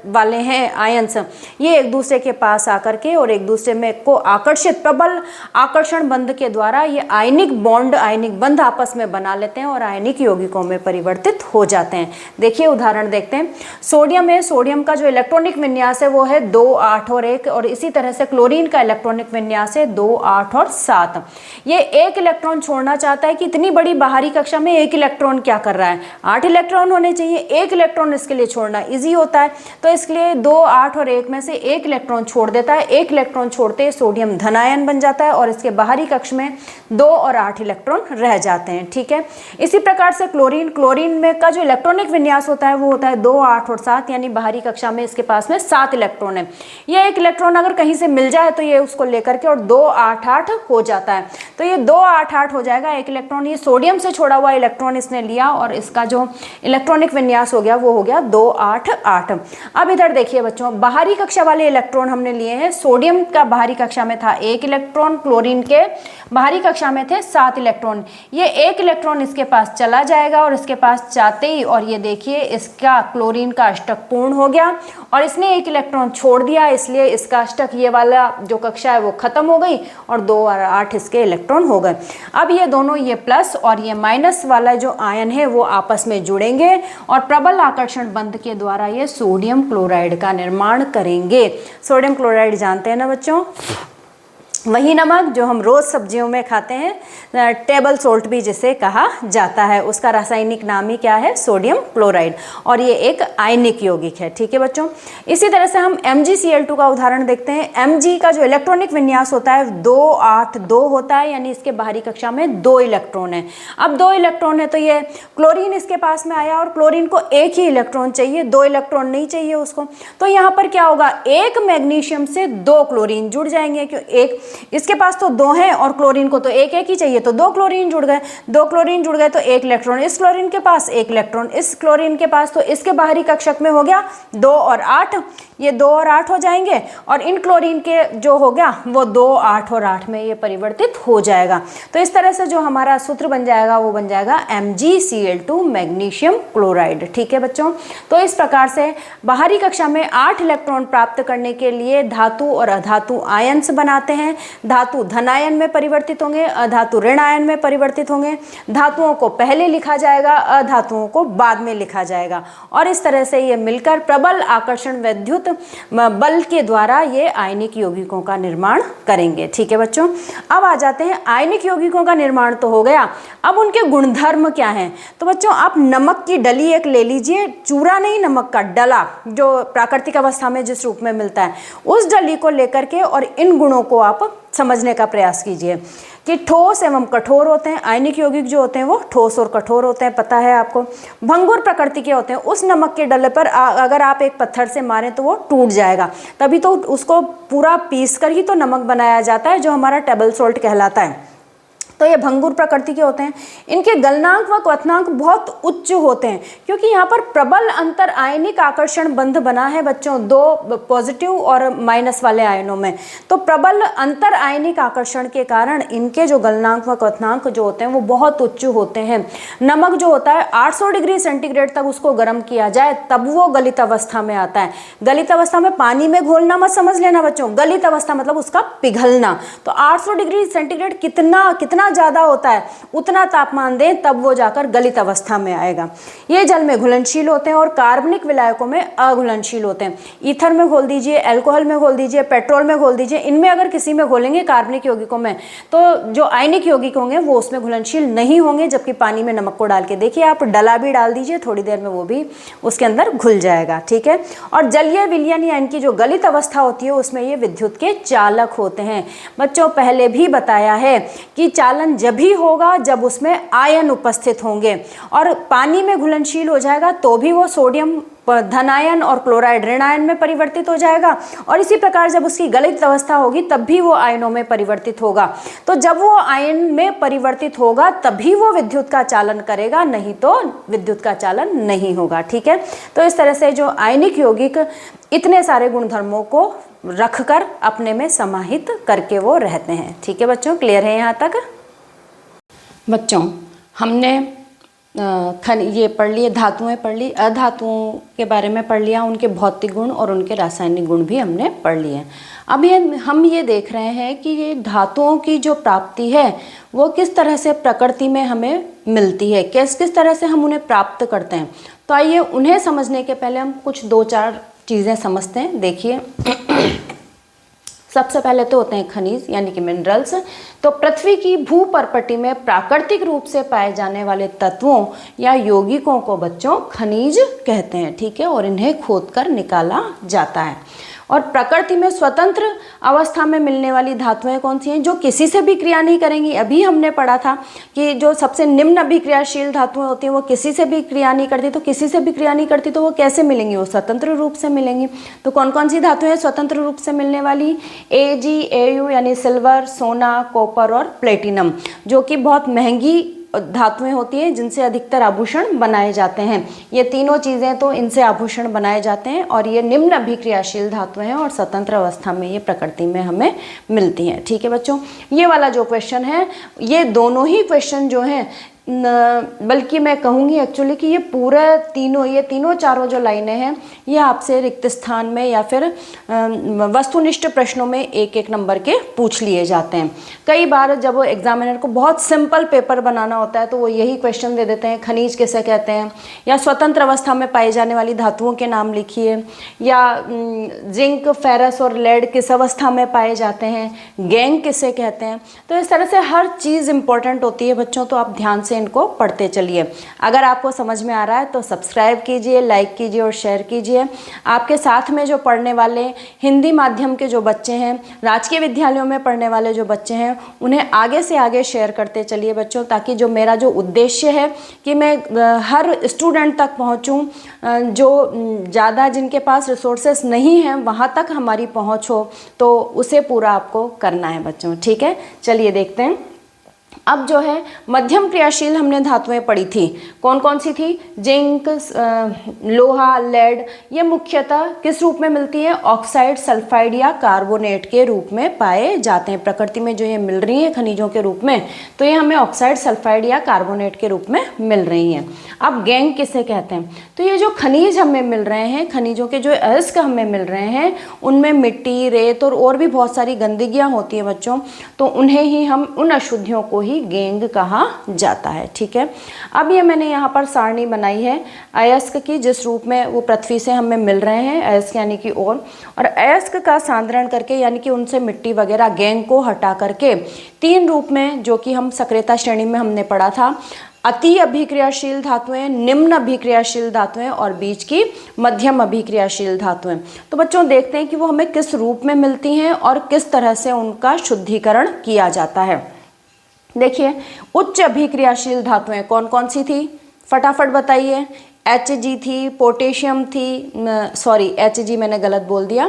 वाले हैं आयन्स, ये एक दूसरे के पास आकर के और एक दूसरे में को आकर्षित, प्रबल आकर्षण बंध के द्वारा ये आयनिक बॉन्ड, आयनिक बंध आपस में बना लेते हैं और आयनिक यौगिकों में परिवर्तित हो जाते हैं। देखिए उदाहरण देखते हैं। सोडियम है, सोडियम का जो इलेक्ट्रॉनिक विन्यास है वो है 2, 8 और 1, और इसी तरह से क्लोरीन का इलेक्ट्रॉनिक विन्यास है 2, 8 और 7। ये एक इलेक्ट्रॉन छोड़ना चाहता है कि इतनी बड़ी बाहरी कक्षा में एक इलेक्ट्रॉन क्या कर रहा है, 8 इलेक्ट्रॉन होने चाहिए, एक इलेक्ट्रॉन इसके लिए छोड़ना इजी होता है, तो इसके लिए 2, 8 और 1 में से एक इलेक्ट्रॉन छोड़ देता है। एक इलेक्ट्रॉन छोड़ते सोडियम धनायन बन जाता है और इसके बाहरी कक्ष में 2 और 8 इलेक्ट्रॉन रह जाते हैं। ठीक है, इसी प्रकार से क्लोरीन, क्लोरीन में का जो इलेक्ट्रॉनिक विन्यास होता है वो होता है 2, 8 और 7, यानी बाहरी कक्षा में इसके पास में 7 इलेक्ट्रॉन है। ये एक इलेक्ट्रॉन अगर कहीं से मिल जाए तो ये उसको लेकर के और 2, 8, 8 हो जाता है, तो ये 2, 8, 8 हो जाएगा एक इलेक्ट्रॉन। ये सोडियम से छोड़ा हुआ इलेक्ट्रॉन इसने लिया और इसका जो इलेक्ट्रॉनिक विन्यास हो गया वो हो गया 2, 8, 8। अब इधर देखिए बच्चों, बाहरी कक्षा वाले इलेक्ट्रॉन हमने लिए हैं। सोडियम का बाहरी कक्षा में था 1 इलेक्ट्रॉन, क्लोरीन के बाहरी कक्षा में थे 7 इलेक्ट्रॉन। ये एक इलेक्ट्रॉन इसके पास चला जाएगा और इसके पास जाते ही, और ये देखिए इसका क्लोरीन का अष्टक पूर्ण हो गया और इसने एक इलेक्ट्रॉन छोड़ दिया, इसलिए इसका अष्टक, ये वाला जो कक्षा है वो खत्म हो गई और 2 और 8 इसके इलेक्ट्रॉन हो गए। अब ये दोनों, ये प्लस और ये माइनस वाला जो आयन है वो आपस में जुड़ेंगे और प्रबल आकर्षण बंध के द्वारा ये सोडियम क्लोराइड का निर्माण करेंगे। सोडियम क्लोराइड जानते हैं ना बच्चों, वही नमक जो हम रोज़ सब्जियों में खाते हैं, टेबल सोल्ट भी जिसे कहा जाता है, उसका रासायनिक नाम ही क्या है, सोडियम क्लोराइड, और ये एक आयनिक यौगिक है। ठीक है बच्चों, इसी तरह से हम MgCl2 का उदाहरण देखते हैं। Mg का जो इलेक्ट्रॉनिक विन्यास होता है 2, 8, 2 होता है, यानी इसके बाहरी कक्षा में 2 इलेक्ट्रॉन है। अब 2 इलेक्ट्रॉन है तो ये क्लोरीन इसके पास में आया और क्लोरीन को एक ही इलेक्ट्रॉन चाहिए, 2 इलेक्ट्रॉन नहीं चाहिए उसको, तो यहाँ पर क्या होगा, एक मैग्नीशियम से 2 क्लोरीन जुड़ जाएंगे, क्यों, एक इसके पास तो 2 हैं और क्लोरीन को तो एक ही चाहिए, तो 2 क्लोरीन जुड़ गए, 2 क्लोरीन जुड़ गए तो एक इलेक्ट्रॉन इस क्लोरीन के पास, एक इलेक्ट्रॉन इस क्लोरीन के पास, तो इसके बाहरी कक्षक में हो गया 2 और 8, ये 2 और 8 हो जाएंगे और इन क्लोरीन के जो हो गया वो 2, 8 और 8 में ये परिवर्तित हो जाएगा। तो इस तरह से जो हमारा सूत्र बन जाएगा वो बन जाएगा MgCl2 मैग्नीशियम क्लोराइड। ठीक है बच्चों, तो इस प्रकार से बाहरी कक्षा में 8 इलेक्ट्रॉन प्राप्त करने के लिए धातु और अधातु आयन्स बनाते हैं। धातु धनायन में परिवर्तित होंगे, अधातु ऋण आयन में परिवर्तित होंगे। धातुओं को पहले लिखा जाएगा, अधातुओं को बाद में लिखा जाएगा, और इस तरह से ये मिलकर प्रबल आकर्षण वैद्युत बल के द्वारा ये आयनिक यौगिकों का निर्माण करेंगे। ठीक है बच्चों, अब आ जाते हैं, आयनिक यौगिकों का निर्माण तो हो गया, अब उनके गुणधर्म क्या हैं। तो बच्चों आप नमक की डली एक ले लीजिए, चूरा नहीं, नमक का डला जो प्राकृतिक अवस्था में जिस रूप में मिलता है, उस डली को लेकर के और इन गुणों को आप समझने का प्रयास कीजिए कि ठोस एवं कठोर होते हैं। आयनिक यौगिक जो होते हैं वो ठोस और कठोर होते हैं, पता है आपको। भंगुर प्रकृति के होते हैं, उस नमक के डले पर अगर आप एक पत्थर से मारें तो वो टूट जाएगा, तभी तो उसको पूरा पीस कर ही तो नमक बनाया जाता है जो हमारा टेबल सॉल्ट कहलाता है। तो ये भंगुर प्रकृति के होते हैं। इनके गलनांक व क्वथनांक बहुत उच्च होते हैं, क्योंकि यहाँ पर प्रबल अंतर आयनिक आकर्षण बंध बना है बच्चों, 2 पॉजिटिव और माइनस वाले आयनों में। तो प्रबल अंतर आयनिक आकर्षण के कारण इनके जो गलनांक व क्वथनांक जो होते हैं वो बहुत उच्च होते हैं। नमक जो होता है 800 डिग्री सेंटीग्रेड तक उसको गर्म किया जाए तब वो गलित अवस्था में आता है। गलित अवस्था में पानी में घोलना मत समझ लेना बच्चों, गलित अवस्था मतलब उसका पिघलना। तो 800 डिग्री सेंटीग्रेड कितना जितना ज़्यादा होता है उतना तापमान दें तब वो जाकर गलित अवस्था में आएगा। ये जल में घुलनशील होते हैं और कार्बनिक विलायकों में अघुलनशील होते हैं। ईथर में घोल दीजिए, अल्कोहल में घोल दीजिए, पेट्रोल में घोल दीजिए, इनमें अगर किसी में घोलेंगे कार्बनिक यौगिकों में तो जो आयनिक यौगिक होंगे वो उसमें घुलनशील नहीं होंगे। जबकि पानी में नमक को डाल के देखिए, आप डला भी डाल दीजिए, थोड़ी देर में वो भी उसके अंदर घुल जाएगा। ठीक है। और जलीय विलयन या इनकी जो गलित अवस्था होती है उसमें ये विद्युत के चालक होते हैं। बच्चों पहले भी बताया है कि चालन जब भी होगा जब उसमें आयन उपस्थित होंगे, और पानी में घुलनशील हो जाएगा तो भी वो सोडियम धनायन और क्लोराइड ऋणायन में परिवर्तित हो जाएगा, और इसी प्रकार जब उसकी गलित अवस्था होगी तब भी वो आयनों में परिवर्तित होगा। तो जब वो आयन में परिवर्तित होगा तभी वो विद्युत का चालन करेगा, नहीं तो विद्युत का चालन नहीं होगा। ठीक है। तो इस तरह से जो आयनिक यौगिक इतने सारे गुणधर्मों को रखकर अपने में समाहित करके वो रहते हैं। ठीक है बच्चों, क्लियर है यहाँ तक? बच्चों हमने ये पढ़ लिए, धातुएं पढ़ ली, अधातुओं के बारे में पढ़ लिया, उनके भौतिक गुण और उनके रासायनिक गुण भी हमने पढ़ लिए। अब हम ये देख रहे हैं कि ये धातुओं की जो प्राप्ति है वो किस तरह से प्रकृति में हमें मिलती है, किस तरह से हम उन्हें प्राप्त करते हैं। तो आइए उन्हें समझने के पहले हम कुछ 2-4 चीज़ें समझते हैं। देखिए सबसे पहले तो होते हैं खनिज यानी कि मिनरल्स। तो पृथ्वी की भूपर्पटी में प्राकृतिक रूप से पाए जाने वाले तत्वों या यौगिकों को बच्चों खनिज कहते हैं। ठीक है। और इन्हें खोदकर निकाला जाता है। और प्रकृति में स्वतंत्र अवस्था में मिलने वाली धातुएं कौन सी हैं? जो किसी से भी क्रिया नहीं करेंगी। अभी हमने पढ़ा था कि जो सबसे निम्न अभिक्रियाशील धातुएं होती हैं वो किसी से भी क्रिया नहीं करती। तो किसी से भी क्रिया नहीं करती तो वो कैसे मिलेंगी? वो स्वतंत्र रूप से मिलेंगी। तो कौन कौन सी धातुएं हैं स्वतंत्र रूप से मिलने वाली? Ag, Au यानी सिल्वर, सोना, कॉपर और प्लेटिनम, जो कि बहुत महंगी धातुएं होती हैं जिनसे अधिकतर आभूषण बनाए जाते हैं। ये तीनों चीज़ें तो इनसे आभूषण बनाए जाते हैं, और ये निम्न अभिक्रियाशील धातुएं हैं और स्वतंत्र अवस्था में ये प्रकृति में हमें मिलती हैं। ठीक है बच्चों, ये वाला जो क्वेश्चन है, ये दोनों ही क्वेश्चन जो हैं बल्कि मैं कहूँगी एक्चुअली कि ये तीनों चारों जो लाइनें हैं ये आपसे रिक्त स्थान में या फिर वस्तुनिष्ठ प्रश्नों में 1-1 नंबर के पूछ लिए जाते हैं। कई बार जब वो एग्जामिनर को बहुत सिंपल पेपर बनाना होता है तो वो यही क्वेश्चन दे देते हैं, खनिज किसे कहते हैं, या स्वतंत्र अवस्था में पाई जाने वाली धातुओं के नाम लिखिए, या जिंक, फेरस और लेड किस अवस्था में पाए जाते हैं, गैंग किसे कहते हैं। तो इस तरह से हर चीज़ इंपॉर्टेंट होती है बच्चों, तो आप ध्यान से इनको पढ़ते चलिए। अगर आपको समझ में आ रहा है तो सब्सक्राइब कीजिए, लाइक कीजिए और शेयर कीजिए। आपके साथ में जो पढ़ने वाले हिंदी माध्यम के जो बच्चे हैं, राजकीय विद्यालयों में पढ़ने वाले जो बच्चे हैं, उन्हें आगे से आगे शेयर करते चलिए बच्चों, ताकि जो मेरा जो उद्देश्य है कि मैं हर स्टूडेंट तक पहुंचूं, जो ज़्यादा जिनके पास रिसोर्सेस नहीं हैं वहां तक हमारी पहुंच हो, तो उसे पूरा आपको करना है बच्चों। ठीक है, चलिए देखते हैं। अब जो है मध्यम क्रियाशील हमने धातुएं पढ़ी थी, कौन कौन सी थी? जिंक, लोहा, लेड। ये मुख्यतः किस रूप में मिलती है? ऑक्साइड, सल्फाइड या कार्बोनेट के रूप में पाए जाते हैं। प्रकृति में जो ये मिल रही है खनिजों के रूप में, तो ये हमें ऑक्साइड, सल्फाइड या कार्बोनेट के रूप में मिल रही हैं। अब गैंग किसे कहते हैं? तो ये जो खनिज हमें मिल रहे हैं, खनिजों के जो अयस्क हमें मिल रहे हैं, उनमें मिट्टी, रेत और भी बहुत सारी गंदगियाँ होती हैं बच्चों, तो उन्हें ही हम, उन अशुद्धियों को ही गैंग कहा जाता है। ठीक है। अब ये मैंने यहाँ पर सारणी बनाई है अयस्क की, जिस रूप में वो पृथ्वी से हमें मिल रहे हैं, अयस्क यानी कि और अयस्क का सांद्रण करके यानी कि उनसे मिट्टी वगैरह गैंग को हटा करके 3 रूप में, जो कि हम सक्रियता श्रेणी में हमने पढ़ा था, अति अभिक्रियाशील धातुएं, निम्न अभिक्रियाशील धातुएं और बीच की मध्यम अभिक्रियाशील धातुएं। तो बच्चों देखते हैं कि वो हमें किस रूप में मिलती हैं और किस तरह से उनका शुद्धिकरण किया जाता है। देखिए, उच्च अभिक्रियाशील धातुएं कौन कौन सी थी? फटाफट बताइए। Hg थी, पोटेशियम थी, सॉरी Hg मैंने गलत बोल दिया,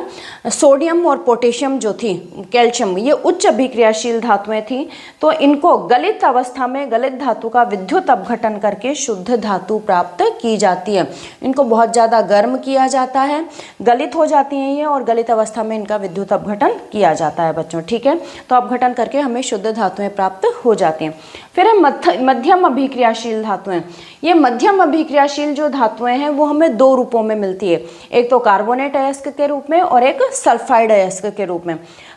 सोडियम और पोटेशियम जो थी, कैल्शियम, ये उच्च अभिक्रियाशील धातुएं थी। तो इनको गलित अवस्था में गलित धातु का विद्युत अपघटन करके शुद्ध धातु प्राप्त की जाती है। इनको बहुत ज़्यादा गर्म किया जाता है, गलित हो जाती हैं ये, और गलित अवस्था में इनका विद्युत अपघटन किया जाता है बच्चों। ठीक है, तो अपघटन करके हमें शुद्ध धातुएं प्राप्त हो जाती हैं। फिर है मध्यम अभिक्रियाशील धातुएं। ये मध्यम अभिक्रियाशील जो धातुएं हैं वो हमें 2 रूपों में मिलती है, एक तो कार्बोनेट अयस्क के रूप में और एक सल्फाइड अयस्क के रूप में।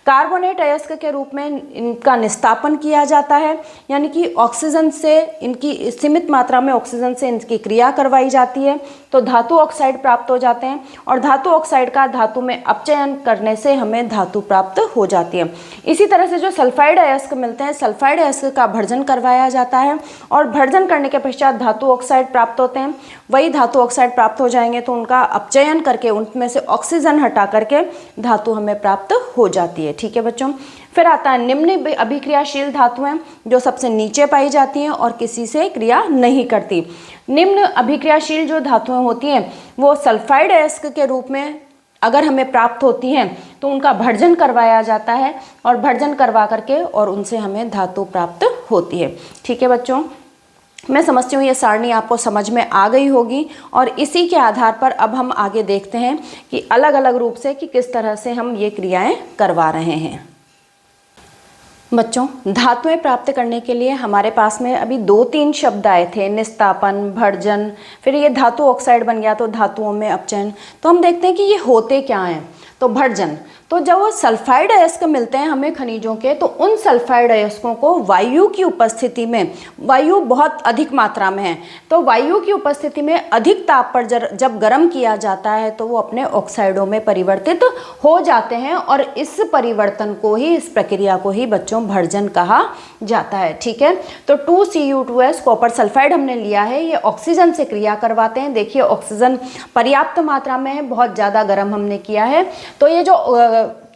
कार्बोनेट अयस्क के रूप में इनका निस्तापन किया जाता है, यानी कि ऑक्सीजन से इनकी सीमित मात्रा में ऑक्सीजन से इनकी क्रिया करवाई जाती है तो धातु ऑक्साइड प्राप्त हो जाते हैं, और धातु ऑक्साइड का धातु में अपचयन करने से हमें धातु प्राप्त हो जाती है। इसी तरह से जो सल्फाइड अयस्क मिलते हैं, सल्फाइड अयस्क का भर्जन करवाया जाता है और भर्जन करने के पश्चात धातु ऑक्साइड प्राप्त होते हैं। वही धातु ऑक्साइड प्राप्त हो जाएंगे तो उनका अपचयन करके उनमें से ऑक्सीजन हटा करके धातु हमें प्राप्त हो जाती है। ठीक है बच्चों, फिर आता है निम्न अभिक्रियाशील धातुएं जो सबसे नीचे पाई जाती हैं और किसी से क्रिया नहीं करती। निम्न अभिक्रियाशील जो धातुएं होती हैं वो सल्फाइड अयस्क के रूप में अगर हमें प्राप्त होती हैं तो उनका भर्जन करवाया जाता है और भर्जन करवा करके और उनसे हमें धातु प्राप्त होती है। ठीक है बच्चों, मैं समझती हूँ ये सारणी आपको समझ में आ गई होगी और इसी के आधार पर अब हम आगे देखते हैं कि अलग अलग रूप से कि किस तरह से हम ये क्रियाएं करवा रहे हैं। बच्चों, धातुएं प्राप्त करने के लिए हमारे पास में अभी 2-3 शब्द आए थे, निस्तापन, भर्जन, फिर ये धातु ऑक्साइड बन गया तो धातुओं में अपचयन। तो हम देखते हैं कि ये होते क्या हैं। तो भर्जन, तो जब वो सल्फाइड अयस्क मिलते हैं हमें खनिजों के, तो उन सल्फाइड अयस्कों को वायु की उपस्थिति में, वायु बहुत अधिक मात्रा में है तो वायु की उपस्थिति में अधिक ताप पर जब गर्म किया जाता है तो वो अपने ऑक्साइडों में परिवर्तित हो जाते हैं और इस परिवर्तन को ही, इस प्रक्रिया को ही बच्चों भर्जन कहा जाता है। ठीक है, तो 2Cu2S कॉपर सल्फाइड हमने लिया है, ये ऑक्सीजन से क्रिया करवाते हैं। देखिए ऑक्सीजन पर्याप्त मात्रा में है, बहुत ज़्यादा गर्म हमने किया है तो ये जो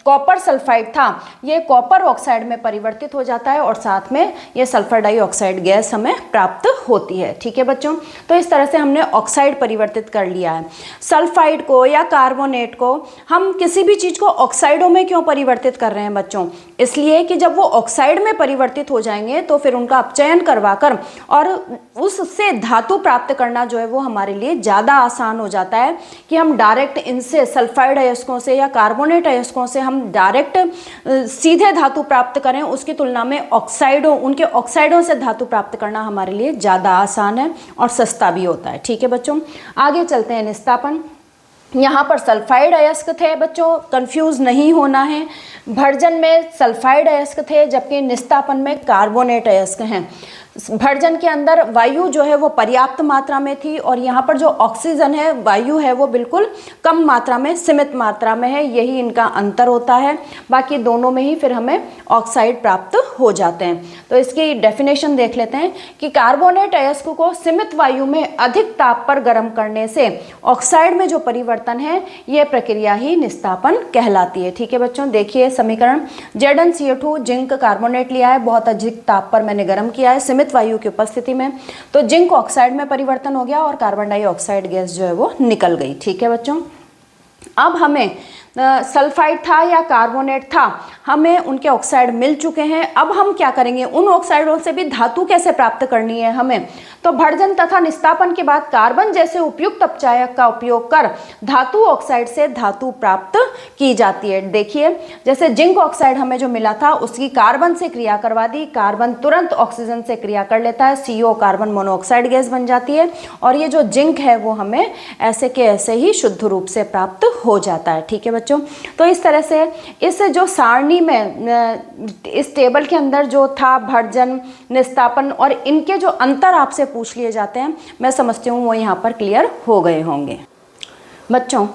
कॉपर सल्फाइड था ये कॉपर ऑक्साइड में परिवर्तित हो जाता है और साथ में ये सल्फर डाइऑक्साइड गैस हमें प्राप्त होती है। ठीक है बच्चों, तो इस तरह से हमने ऑक्साइड परिवर्तित कर लिया है। सल्फाइड को या कार्बोनेट को हम किसी भी चीज़ को ऑक्साइडों में क्यों परिवर्तित कर रहे हैं बच्चों? इसलिए कि जब वो ऑक्साइड में परिवर्तित हो जाएंगे तो फिर उनका अपचयन करवाकर और उससे धातु प्राप्त करना जो है वो हमारे लिए ज़्यादा आसान हो जाता है कि हम डायरेक्ट इनसे सल्फाइड अयस्कों से या कार्बोनेट अयस्कों से हम डायरेक्ट सीधे धातु प्राप्त करें, उसकी तुलना में ऑक्साइडों, उनके ऑक्साइडों से धातु प्राप्त करना हमारे लिए ज़्यादा आसान है और सस्ता भी होता है। ठीक है बच्चों, आगे चलते हैं। निस्तापन, यहाँ पर सल्फाइड अयस्क थे बच्चों, कंफ्यूज नहीं होना है। भर्जन में सल्फाइड अयस्क थे जबकि निस्तापन में कार्बोनेट अयस्क हैं। भर्जन के अंदर वायु जो है वो पर्याप्त मात्रा में थी और यहाँ पर जो ऑक्सीजन है, वायु है, वो बिल्कुल कम मात्रा में, सीमित मात्रा में है। यही इनका अंतर होता है, बाकी दोनों में ही फिर हमें ऑक्साइड प्राप्त हो जाते हैं। तो इसकी डेफिनेशन देख लेते हैं कि कार्बोनेट अयस्क को सीमित वायु में अधिक ताप पर गर्म करने से ऑक्साइड में जो परिवर्तन है ये प्रक्रिया ही निस्तापन कहलाती है। ठीक है बच्चों, देखिए समीकरण, ZnCO2 जिंक कार्बोनेट लिया है, बहुत अधिक ताप पर मैंने गर्म किया है वायु की उपस्थिति में, तो जिंक ऑक्साइड में परिवर्तन हो गया और कार्बन डाइऑक्साइड गैस जो है वो निकल गई। ठीक है बच्चों, अब हमें सल्फाइड था या कार्बोनेट था, हमें उनके ऑक्साइड मिल चुके हैं। अब हम क्या करेंगे, उन ऑक्साइडों से भी धातु कैसे प्राप्त करनी है हमें? तो भर्जन तथा निस्तापन के बाद कार्बन जैसे उपयुक्त अपचायक का उपयोग कर धातु ऑक्साइड से धातु प्राप्त की जाती है। देखिए जैसे जिंक ऑक्साइड हमें जो मिला था उसकी कार्बन से क्रिया करवा दी, कार्बन तुरंत ऑक्सीजन से क्रिया कर लेता है, CO कार्बन मोनोऑक्साइड गैस बन जाती है और ये जो जिंक है वो हमें ऐसे के ऐसे ही शुद्ध रूप से प्राप्त हो जाता है। ठीक है बच्चों, तो इस तरह से इस जो सारणी में, इस टेबल के अंदर जो था भर्जन, निस्तापन और इनके जो अंतर आपसे पूछ लिए जाते हैं, मैं समझती हूँ वो यहाँ पर क्लियर हो गए होंगे। बच्चों,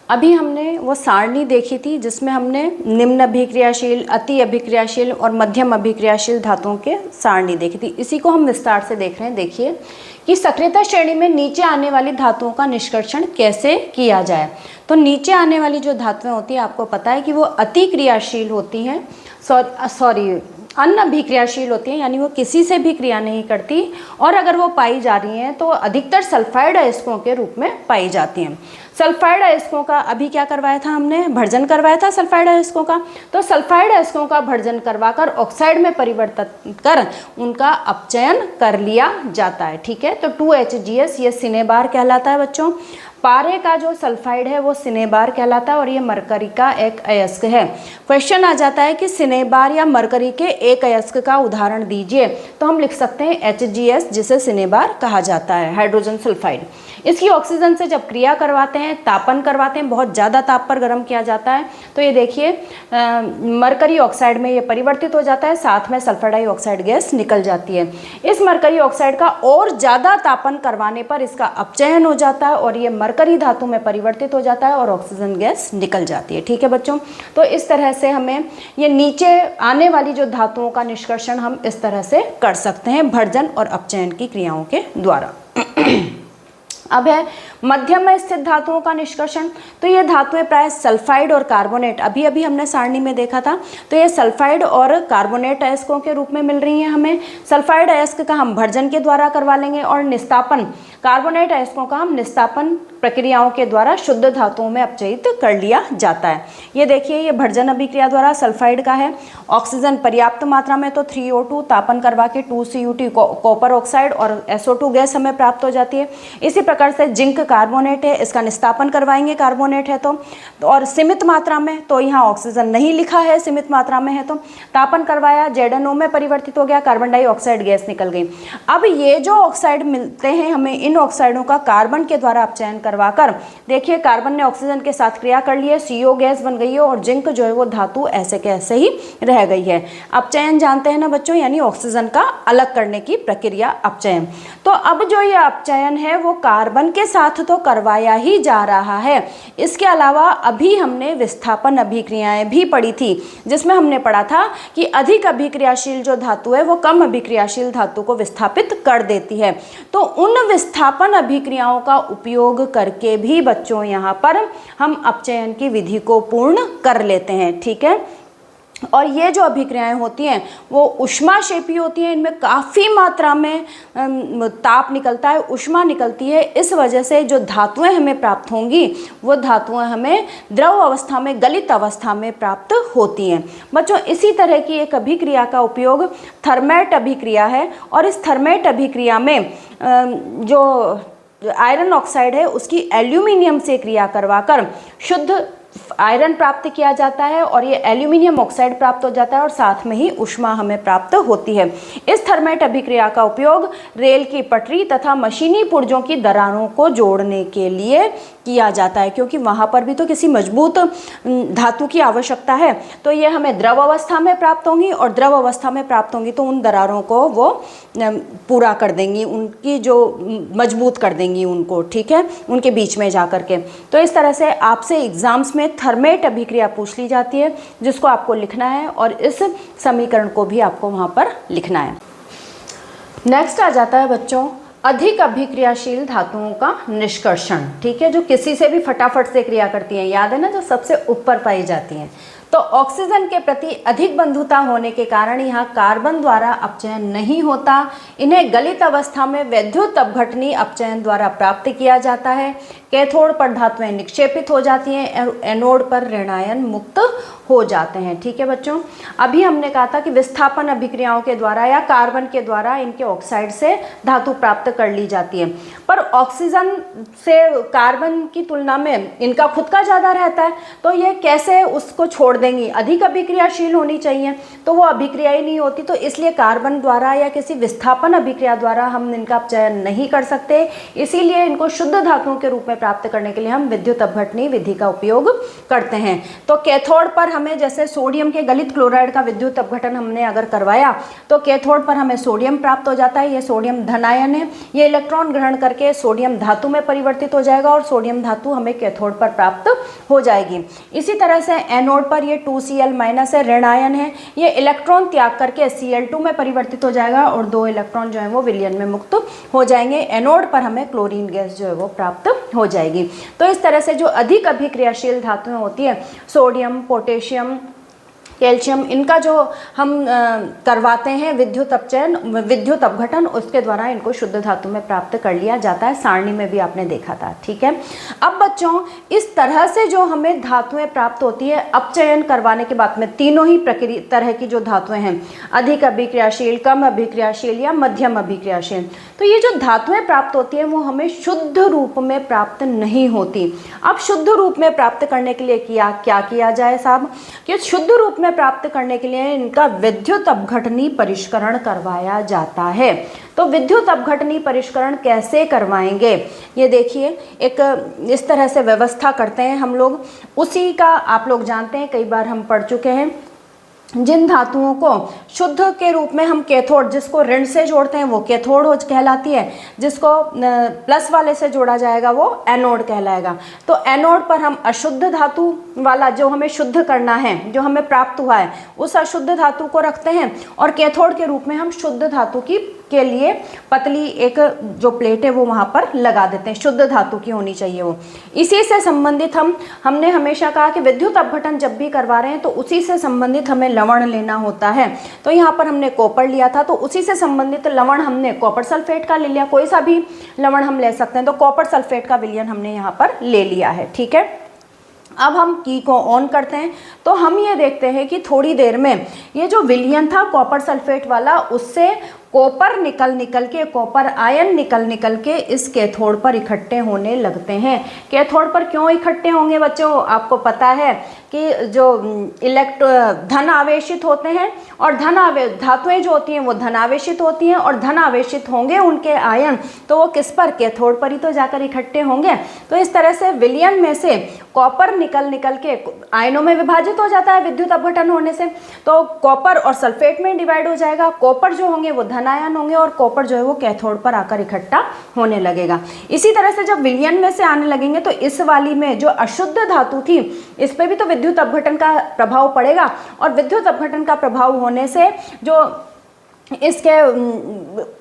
अभी हमने वो सारणी देखी थी जिसमें हमने निम्न अभिक्रियाशील, अति अभिक्रियाशील और मध्यम अभिक्रियाशील धातुओं के सारणी देखी थी। इसी को हम विस्तार से देख रहे हैं। देखिए कि सक्रियता श्रेणी में नीचे आने वाली धातुओं का निष्कर्षण कैसे किया जाए। तो नीचे आने वाली जो धातुएं होती हैं आपको पता है कि वो अति क्रियाशील होती हैं, अनअभिक्रियाशील होती हैं, यानी वो किसी से भी क्रिया नहीं करती और अगर वो पाई जा रही हैं तो अधिकतर सल्फाइड अयस्कों के रूप में पाई जाती हैं। सल्फाइड अयस्कों का अभी क्या करवाया था हमने, भर्जन करवाया था सल्फाइड अयस्कों का। तो सल्फाइड अयस्कों का भर्जन करवाकर ऑक्साइड में परिवर्तित कर उनका अपचयन कर लिया जाता है। ठीक है, तो 2HGS ये सिनेबार कहलाता है बच्चों। पारे का जो सल्फाइड है वो सिनेबार कहलाता है और ये मरकरी का एक अयस्क है। क्वेश्चन आ जाता है कि सिनेबार या मरकरी के एक अयस्क का उदाहरण दीजिए, तो हम लिख सकते हैं HGS, जिसे सिनेबार कहा जाता है, हाइड्रोजन सल्फाइड। इसकी ऑक्सीजन से जब क्रिया करवाते हैं, तापन करवाते हैं, बहुत ज़्यादा ताप पर गर्म किया जाता है, तो ये देखिए मरकरी ऑक्साइड में ये परिवर्तित हो जाता है, साथ में सल्फर डाइऑक्साइड गैस निकल जाती है। इस मरकरी ऑक्साइड का और ज़्यादा तापन करवाने पर इसका अपचयन हो जाता है और ये मरकरी धातु में परिवर्तित हो जाता है और ऑक्सीजन गैस निकल जाती है। ठीक है बच्चों, तो इस तरह से हमें ये नीचे आने वाली जो धातुओं का निष्कर्षण हम इस तरह से कर सकते हैं भर्जन और अपचयन की क्रियाओं के द्वारा। अब है मध्यम में स्थित धातुओं का निष्कर्षण। तो ये धातुएं प्राय सल्फाइड और कार्बोनेट, अभी अभी हमने सारणी में देखा था, तो ये सल्फाइड और कार्बोनेट अयस्कों के रूप में मिल रही हैं हमें। सल्फाइड अयस्क का हम भर्जन के द्वारा करवा लेंगे और निस्तापन, कार्बोनेट अयस्कों का हम निस्तापन प्रक्रियाओं के द्वारा शुद्ध धातुओं में अपचयित कर लिया जाता है। ये देखिए, ये भर्जन अभिक्रिया द्वारा सल्फाइड का है, ऑक्सीजन पर्याप्त मात्रा में तो 3O2, तापन करवा के 2CuT कॉपर ऑक्साइड और SO2 गैस हमें प्राप्त हो जाती है। इसी प्रकार से जिंक कार्बोनेट है, इसका निस्तापन करवाएंगे, कार्बोनेट है तो, और सीमित मात्रा में, तो यहाँ ऑक्सीजन नहीं लिखा है, सीमित मात्रा में है तो तापन करवाया, ZnO में परिवर्तित हो गया, कार्बन डाइऑक्साइड गैस निकल गई। अब ये जो ऑक्साइड मिलते हैं हमें, इन ऑक्साइडों का कार्बन के द्वारा अपचयन करवाकर, देखिए कार्बन ने ऑक्सीजन के साथ क्रिया कर ली है, CO गैस बन गई है और जिंक जो है वो धातु ऐसे के ऐसे ही रह गई है। अपचयन जानते हैं ना बच्चों, यानी ऑक्सीजन का अलग करने की प्रक्रिया अपचयन। तो अब जो ये अपचयन है वो कार्बन के साथ तो करवाया ही जा रहा है, इसके अलावा अभी हमने विस्थापन अभिक्रियाएं भी पढ़ी थी, जिसमें हमने पढ़ा था कि अधिक अभिक्रियाशील जो धातु है वो कम अभिक्रियाशील धातु को विस्थापित कर देती है। तो उन विस्थापन अभिक्रियाओं का उपयोग करके भी बच्चों यहाँ पर हम अपचयन की विधि को पूर्ण कर लेते हैं। ठीक है, और ये जो अभिक्रियाएं होती हैं वो ऊष्माक्षेपी होती हैं, इनमें काफ़ी मात्रा में ताप निकलता है, ऊष्मा निकलती है। इस वजह से जो धातुएं हमें प्राप्त होंगी वो धातुएं हमें द्रव अवस्था में, गलित अवस्था में प्राप्त होती हैं। बच्चों, इसी तरह की एक अभिक्रिया का उपयोग थर्मेट अभिक्रिया है, और इस थर्मेट अभिक्रिया में जो आयरन ऑक्साइड है उसकी एल्यूमिनियम से क्रिया करवाकर शुद्ध आयरन प्राप्त किया जाता है और ये एल्यूमिनियम ऑक्साइड प्राप्त हो जाता है और साथ में ही ऊष्मा हमें प्राप्त होती है। इस थर्मेट अभिक्रिया का उपयोग रेल की पटरी तथा मशीनी पुर्जों की दरारों को जोड़ने के लिए किया जाता है, क्योंकि वहाँ पर भी तो किसी मजबूत धातु की आवश्यकता है। तो ये हमें द्रव अवस्था में प्राप्त होंगी और द्रव अवस्था में प्राप्त होंगी तो उन दरारों को वो पूरा कर देंगी, उनकी जो मजबूत कर देंगी उनको। ठीक है, उनके बीच में जा कर के। तो इस तरह से आपसे एग्जाम्स में थर्मेट अभिक्रिया पूछ ली जाती है, जिसको आपको लिखना है और इस समीकरण को भी आपको वहाँ पर लिखना है। नेक्स्ट आ जाता है बच्चों अधिक अभिक्रियाशील धातुओं का निष्कर्षण। ठीक है, जो किसी से भी फटाफट से क्रिया करती हैं, याद है ना, जो सबसे ऊपर पाई जाती हैं। तो ऑक्सीजन के प्रति अधिक बंधुता होने के कारण यहाँ कार्बन द्वारा अपचयन नहीं होता, इन्हें गलित अवस्था में वैद्युत अपघटनी अपचयन द्वारा प्राप्त किया जाता है। कैथोड पर धातुएं निक्षेपित हो जाती हैं, एनोड पर ऋणायन मुक्त हो जाते हैं। ठीक है बच्चों, अभी हमने कहा था कि विस्थापन अभिक्रियाओं के द्वारा या कार्बन के द्वारा इनके ऑक्साइड से धातु प्राप्त कर ली जाती है, पर ऑक्सीजन से कार्बन की तुलना में इनका खुद का ज़्यादा रहता है, तो ये कैसे उसको छोड़ देंगी? अधिक अभिक्रियाशील होनी चाहिए, तो वो अभिक्रिया ही नहीं होती। तो इसलिए कार्बन द्वारा या किसी विस्थापन अभिक्रिया द्वारा हम इनका अपचयन नहीं कर सकते, इसीलिए इनको शुद्ध धातुओं के रूप में प्राप्त करने के लिए हम विद्युत अपघटनी विधि का उपयोग करते हैं। तो कैथोड पर हमें जैसे सोडियम के गलित क्लोराइड का विद्युत अपघटन हमने अगर करवाया तो कैथोड पर हमें सोडियम प्राप्त हो जाता है। ये सोडियम धनायन है, ये इलेक्ट्रॉन ग्रहण करके सोडियम धातु में परिवर्तित हो जाएगा और सोडियम धातु हमें कैथोड पर प्राप्त हो जाएगी। इसी तरह से एनोड पर ये 2Cl- है, ऋणायन है, ये इलेक्ट्रॉन त्याग करके Cl2 में परिवर्तित हो जाएगा और 2 इलेक्ट्रॉन जो है वो विलयन में मुक्त हो जाएंगे। एनोड पर हमें क्लोरीन गैस जो है वो प्राप्त हो जाएगी। तो इस तरह से जो अधिक अभिक्रियाशील धातुएं होती है, सोडियम, पोटेशियम, कैल्शियम, इनका जो हम करवाते हैं विद्युत अपचयन, विद्युत अपघटन, उसके द्वारा इनको शुद्ध धातु में प्राप्त कर लिया जाता है। सारणी में भी आपने देखा था, ठीक है। अब बच्चों इस तरह से जो हमें धातुएं प्राप्त होती है अपचयन करवाने के बाद में, तीनों ही तरह की जो धातुएं हैं, अधिक अभिक्रियाशील, कम अभिक्रियाशील या मध्यम अभिक्रियाशील, तो ये जो धातुएं प्राप्त होती है वो हमें शुद्ध रूप में प्राप्त नहीं होती। अब शुद्ध रूप में प्राप्त करने के लिए क्या किया जाए साहब, कि शुद्ध रूप में प्राप्त करने के लिए इनका विद्युत अपघटनी परिष्करण करवाया जाता है। तो विद्युत अपघटनी परिष्करण कैसे करवाएंगे, ये देखिए, एक इस तरह से व्यवस्था करते हैं हम लोग। उसी का आप लोग जानते हैं, कई बार हम पढ़ चुके हैं, जिन धातुओं को शुद्ध के रूप में हम कैथोड, जिसको ऋण से जोड़ते हैं वो कैथोड हो कहलाती है, जिसको प्लस वाले से जोड़ा जाएगा वो एनोड कहलाएगा। तो एनोड पर हम अशुद्ध धातु वाला, जो हमें शुद्ध करना है, जो हमें प्राप्त हुआ है, उस अशुद्ध धातु को रखते हैं, और कैथोड के रूप में हम शुद्ध धातु के लिए पतली एक जो प्लेट है वो वहाँ पर लगा देते हैं, शुद्ध धातु की होनी चाहिए वो। इसी से संबंधित हमने हमेशा कहा कि विद्युत अपघटन जब भी करवा रहे हैं तो उसी से संबंधित हमें लवण लेना होता है। तो यहाँ पर हमने कॉपर लिया था, तो उसी से संबंधित लवण हमने कॉपर सल्फेट का ले लिया, कोई सा भी लवण हम ले सकते हैं, तो कॉपर सल्फेट का विलयन हमने यहाँ पर ले लिया है, ठीक है। अब हम की को ऑन करते हैं तो हम ये देखते हैं कि थोड़ी देर में ये जो विलयन था कॉपर सल्फेट वाला, उससे कॉपर निकल के, कॉपर आयन निकल के इस कैथोड पर इकट्ठे होने लगते हैं। कैथोड पर क्यों इकट्ठे होंगे बच्चों, आपको पता है कि जो धन आवेशित होते हैं, और धातुएं जो होती हैं वो धन आवेशित होती हैं, और धन आवेशित होंगे उनके आयन, तो वो किस पर, कैथोड पर ही तो जाकर इकट्ठे होंगे। तो इस तरह से विलयन में से कॉपर निकल के आयनों में विभाजित हो जाता है विद्युत अपघटन होने से, तो कॉपर और सल्फेट में डिवाइड हो जाएगा। कॉपर जो होंगे वो धन आयन होंगे, और कॉपर जो है वो कैथोड पर आकर इकट्ठा होने लगेगा। इसी तरह से जब विलयन में से आने लगेंगे तो इस वाली में जो अशुद्ध धातु थी, इस पे भी तो विद्युत अपघटन का प्रभाव पड़ेगा, और विद्युत अपघटन का प्रभाव होने से जो इसके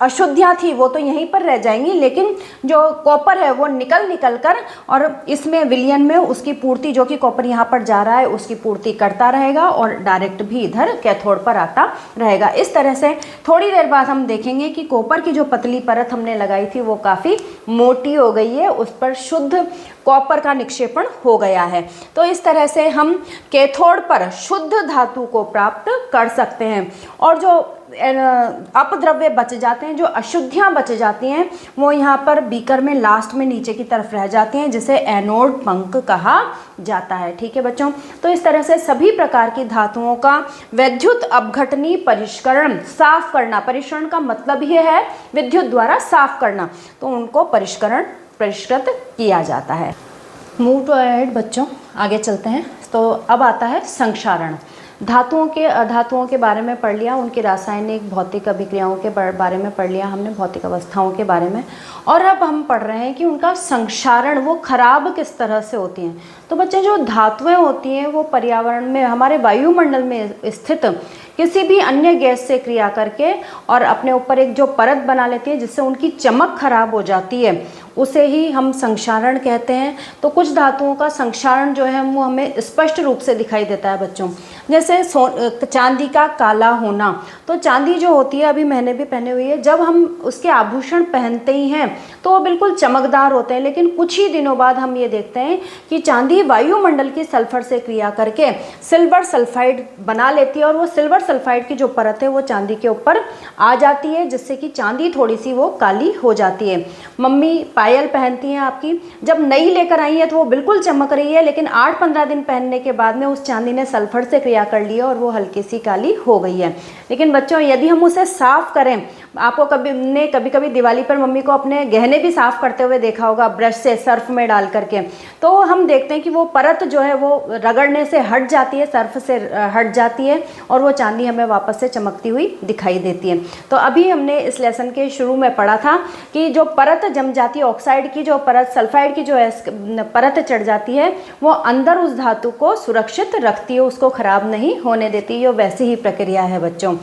अशुद्धियाँ थी वो तो यहीं पर रह जाएंगी, लेकिन जो कॉपर है वो निकल कर और इसमें विलयन में उसकी पूर्ति, जो कि कॉपर यहाँ पर जा रहा है उसकी पूर्ति करता रहेगा, और डायरेक्ट भी इधर कैथोड पर आता रहेगा। इस तरह से थोड़ी देर बाद हम देखेंगे कि कॉपर की जो पतली परत हमने लगाई थी वो काफ़ी मोटी हो गई है, उस पर शुद्ध कॉपर का निक्षेपण हो गया है। तो इस तरह से हम कैथोड पर शुद्ध धातु को प्राप्त कर सकते हैं, और जो अपद्रव्य बच जाते हैं, जो अशुद्धियाँ बच जाती हैं, वो यहाँ पर बीकर में लास्ट में नीचे की तरफ रह जाती हैं, जिसे एनोड पंख कहा जाता है, ठीक है बच्चों। तो इस तरह से सभी प्रकार की धातुओं का विद्युत अपघटनी परिष्करण, साफ करना, परिष्करण का मतलब ही है विद्युत द्वारा साफ करना, तो उनको परिष्कृत किया जाता है। मूव टू अहेड बच्चों, आगे चलते हैं। तो अब आता है संक्षारण। धातुओं के बारे में पढ़ लिया, उनकी रासायनिक भौतिक अभिक्रियाओं के बारे में पढ़ लिया हमने, भौतिक अवस्थाओं के बारे में, और अब हम पढ़ रहे हैं कि उनका संक्षारण, वो खराब किस तरह से होती हैं। तो बच्चे जो धातुएं होती हैं वो पर्यावरण में, हमारे वायुमंडल में स्थित किसी भी अन्य गैस से क्रिया करके और अपने ऊपर एक जो परत बना लेती है जिससे उनकी चमक खराब हो जाती है, उसे ही हम संक्षारण कहते हैं। तो कुछ धातुओं का संक्षारण जो है वो हमें स्पष्ट रूप से दिखाई देता है बच्चों, जैसे चांदी का काला होना। तो चांदी जो होती है, अभी मैंने भी पहने हुई है, जब हम उसके आभूषण पहनते ही हैं तो वो बिल्कुल चमकदार होते हैं, लेकिन कुछ ही दिनों बाद हम ये देखते हैं कि चांदी वायुमंडल की सल्फर से क्रिया करके सिल्वर सल्फाइड बना लेती है, और वो सिल्वर सल्फाइड की जो परत है वो चांदी के ऊपर आ जाती है, जिससे कि चांदी थोड़ी सी वो काली हो जाती है। मम्मी पायल पहनती हैं आपकी, जब नई लेकर आई है तो वो बिल्कुल चमक रही है, लेकिन 8-15 दिन पहनने के बाद में उस चांदी ने सल्फर से क्रिया कर ली है और वो हल्की सी काली हो गई है। लेकिन बच्चों यदि हम उसे साफ करें, आपको कभी कभी दिवाली पर मम्मी को अपने गहने भी साफ करते हुए देखा होगा ब्रश से सर्फ में डाल करके, तो हम देखते हैं कि वो परत जो है वो रगड़ने से हट जाती है, सर्फ से हट जाती है, और वो चांदी हमें वापस से चमकती हुई दिखाई देती है। तो अभी हमने इस लेसन के शुरू में पढ़ा था कि जो परत जम जाती है ऑक्साइड की जो परत, सल्फाइड की जो परत चढ़ जाती है, वो अंदर उस धातु को सुरक्षित रखती है, उसको खराब नहीं होने देती। ये वैसी ही प्रक्रिया है बच्चों।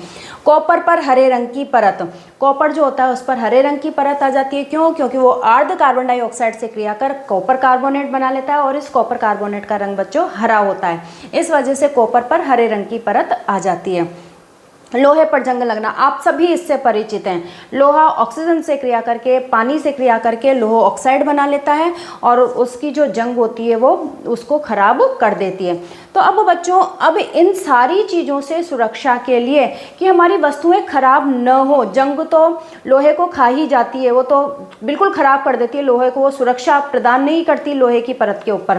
कॉपर पर हरे रंग की परत, कॉपर जो होता है उस पर हरे रंग की परत आ जाती है। क्यों? क्योंकि वो अर्ध कार्बन डाइऑक्साइड से क्रिया कर कॉपर कार्बोनेट बना लेता है और इस कॉपर कार्बोनेट का रंग बच्चों हरा होता है। इस वजह से कॉपर पर हरे रंग की परत आ जाती है। लोहे पर जंग लगना, आप सभी इससे परिचित हैं। लोहा ऑक्सीजन से क्रिया करके, पानी से क्रिया करके लोह ऑक्साइड बना लेता है और उसकी जो जंग होती है वो उसको खराब कर देती है। तो अब बच्चों, अब इन सारी चीज़ों से सुरक्षा के लिए कि हमारी वस्तुएं खराब न हो, जंग तो लोहे को खा ही जाती है, वो तो बिल्कुल खराब कर देती है लोहे को, वो सुरक्षा प्रदान नहीं करती लोहे की परत के ऊपर।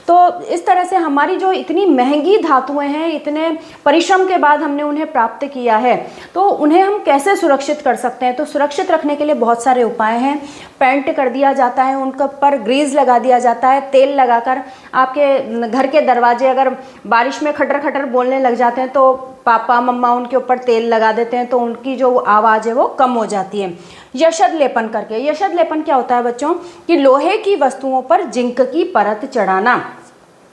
तो इस तरह से हमारी जो इतनी महंगी धातुएं हैं, इतने परिश्रम के बाद हमने उन्हें प्राप्त किया है, तो उन्हें हम कैसे सुरक्षित कर सकते हैं? तो सुरक्षित रखने के लिए बहुत सारे उपाय हैं। पेंट कर दिया जाता है, उनके ऊपर ग्रीस लगा दिया जाता है, तेल लगाकर। आपके घर के दरवाजे अगर बारिश में खटर खटर बोलने लग जाते हैं तो पापा मम्मा उनके ऊपर तेल लगा देते हैं, तो उनकी जो आवाज़ है वो कम हो जाती है। यशद लेपन करके, यशद लेपन क्या होता है बच्चों? कि लोहे की वस्तुओं पर जिंक की परत चढ़ाना।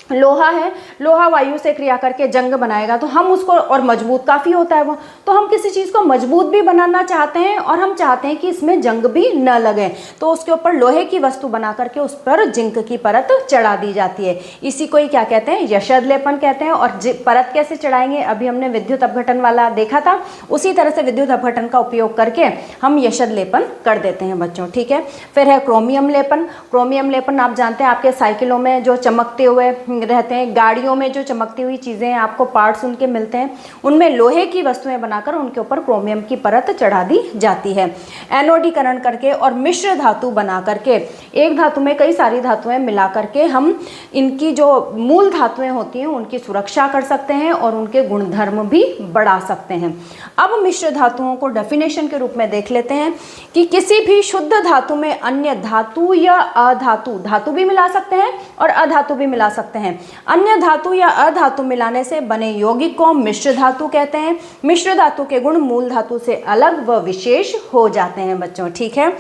लोहा है, लोहा वायु से क्रिया करके जंग बनाएगा तो हम उसको, और मजबूत काफ़ी होता है वो, तो हम किसी चीज़ को मजबूत भी बनाना चाहते हैं और हम चाहते हैं कि इसमें जंग भी न लगे, तो उसके ऊपर लोहे की वस्तु बना करके उस पर जिंक की परत चढ़ा दी जाती है। इसी को ही क्या कहते हैं? यशद लेपन कहते हैं। और परत कैसे चढ़ाएंगे? अभी हमने विद्युत अपघटन वाला देखा था, उसी तरह से विद्युत अपघटन का उपयोग करके हम यशद लेपन कर देते हैं बच्चों, ठीक है। फिर है क्रोमियम लेपन। क्रोमियम लेपन आप जानते हैं, आपके साइकिलों में जो चमकते हुए रहते हैं, गाड़ियों में जो चमकती हुई चीज़ें आपको पार्ट्स उनके मिलते हैं, उनमें लोहे की वस्तुएं बनाकर उनके ऊपर क्रोमियम की परत चढ़ा दी जाती है। एनोडीकरण करके और मिश्र धातु बना करके, एक धातु में कई सारी धातुएं मिला करके हम इनकी जो मूल धातुएं होती हैं उनकी सुरक्षा कर सकते हैं और उनके गुणधर्म भी बढ़ा सकते हैं। अब मिश्र धातुओं को डेफिनेशन के रूप में देख लेते हैं कि किसी भी शुद्ध धातु में अन्य धातु या अधातु, धातु भी मिला सकते हैं और अधातु भी मिला सकते हैं, अन्य धातु या अधातु मिलाने से बने यौगिक को मिश्र धातु कहते हैं। मिश्र धातु के गुण मूल धातु से अलग व विशेष हो जाते हैं बच्चों, ठीक है।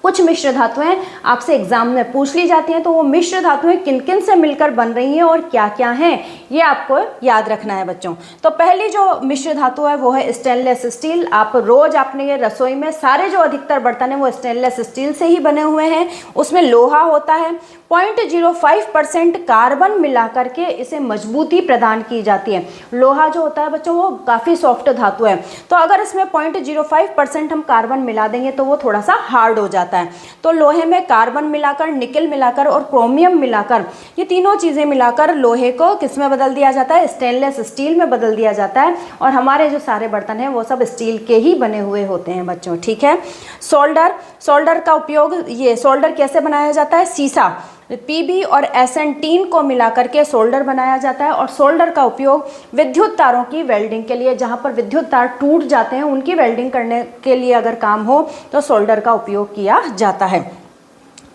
कुछ मिश्र धातुएं आपसे एग्जाम में पूछ ली जाती हैं, तो वो मिश्र धातुएं किन किन से मिलकर बन रही हैं और क्या क्या हैं, ये आपको याद रखना है बच्चों। तो पहली जो मिश्र धातु है वो है स्टेनलेस स्टील। आप रोज अपने रसोई में सारे जो अधिकतर बर्तन हैं वो स्टेनलेस स्टील से ही बने हुए हैं। उसमें लोहा होता है, 0.05% कार्बन मिला करके इसे मजबूती प्रदान की जाती है। लोहा जो होता है बच्चों वो काफ़ी सॉफ्ट धातु है, तो अगर इसमें 0.05% हम कार्बन मिला देंगे तो वो थोड़ा सा हार्ड हो जाता है। तो लोहे में कार्बन मिलाकर, निकल मिलाकर और क्रोमियम मिलाकर, ये तीनों चीज़ें मिलाकर लोहे को किस में बदल दिया जाता है? स्टेनलेस स्टील में बदल दिया जाता है। और हमारे जो सारे बर्तन हैं वो सब स्टील के ही बने हुए होते हैं बच्चों, ठीक है। सोल्डर, सोल्डर का उपयोग, ये सोल्डर कैसे बनाया जाता है? सीसा, पीबी और एसएन टीन को मिलाकर के सोल्डर बनाया जाता है। और सोल्डर का उपयोग विद्युत तारों की वेल्डिंग के लिए, जहाँ पर विद्युत तार टूट जाते हैं उनकी वेल्डिंग करने के लिए अगर काम हो तो सोल्डर का उपयोग किया जाता है।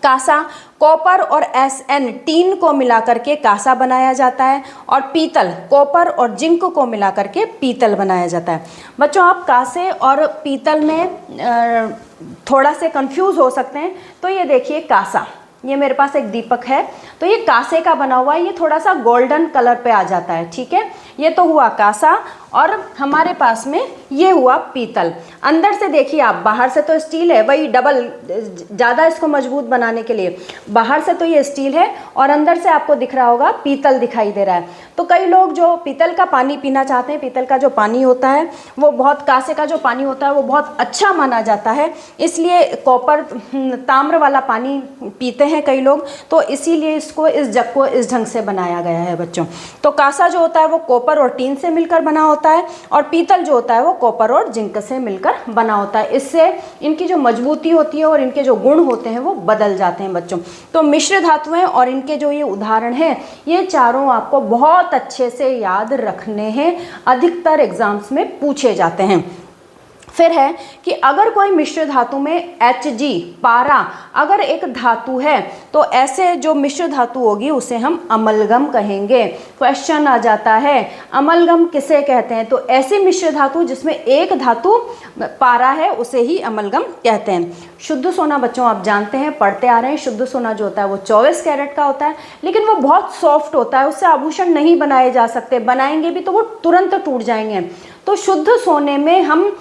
कांसा, कॉपर और एसएन टीन को मिलाकर के कांसा बनाया जाता है। और पीतल, कॉपर और जिंक को मिलाकर के पीतल बनाया जाता है। बच्चों, आप कांसे और पीतल में थोड़ा से कंफ्यूज हो सकते हैं। तो ये देखिए कांसा, ये मेरे पास एक दीपक है, तो ये कांसे का बना हुआ है, ये थोड़ा सा गोल्डन कलर पे आ जाता है, ठीक है। ये तो हुआ कांसा और हमारे पास में ये हुआ पीतल। अंदर से देखिए आप, बाहर से तो स्टील है, वही डबल ज़्यादा इसको मजबूत बनाने के लिए बाहर से तो ये स्टील है और अंदर से आपको दिख रहा होगा पीतल दिखाई दे रहा है। तो कई लोग जो पीतल का पानी पीना चाहते हैं, पीतल का जो पानी होता है वो बहुत, कांसे का जो पानी होता है वो बहुत अच्छा माना जाता है, इसलिए कॉपर ताम्र वाला पानी पीते हैं कई लोग, तो इसीलिए इसको, इस जग को इस ढंग से बनाया गया है बच्चों। तो कांसा जो होता है वो कॉपर और टीन से मिलकर बना होता है और पीतल जो होता है वो कॉपर और जिंक से मिलकर बना होता है। इससे इनकी जो मजबूती होती है और इनके जो गुण होते हैं वो बदल जाते हैं बच्चों। तो मिश्र धातुएं और इनके जो ये उदाहरण हैं, ये चारों आपको बहुत अच्छे से याद रखने हैं, अधिकतर एग्जाम्स में पूछे जाते हैं। फिर है कि अगर कोई मिश्र धातु में Hg पारा अगर एक धातु है तो ऐसे जो मिश्र धातु होगी उसे हम अमलगम कहेंगे। क्वेश्चन आ जाता है अमलगम किसे कहते हैं, तो ऐसी मिश्र धातु जिसमें एक धातु पारा है उसे ही अमलगम कहते हैं। शुद्ध सोना बच्चों आप जानते हैं, पढ़ते आ रहे हैं, शुद्ध सोना जो होता है वो 24 कैरेट का होता है, लेकिन वो बहुत सॉफ्ट होता है, उससे आभूषण नहीं बनाए जा सकते, बनाएंगे भी तो वो तुरंत टूट जाएंगे। तो शुद्ध सोने में हम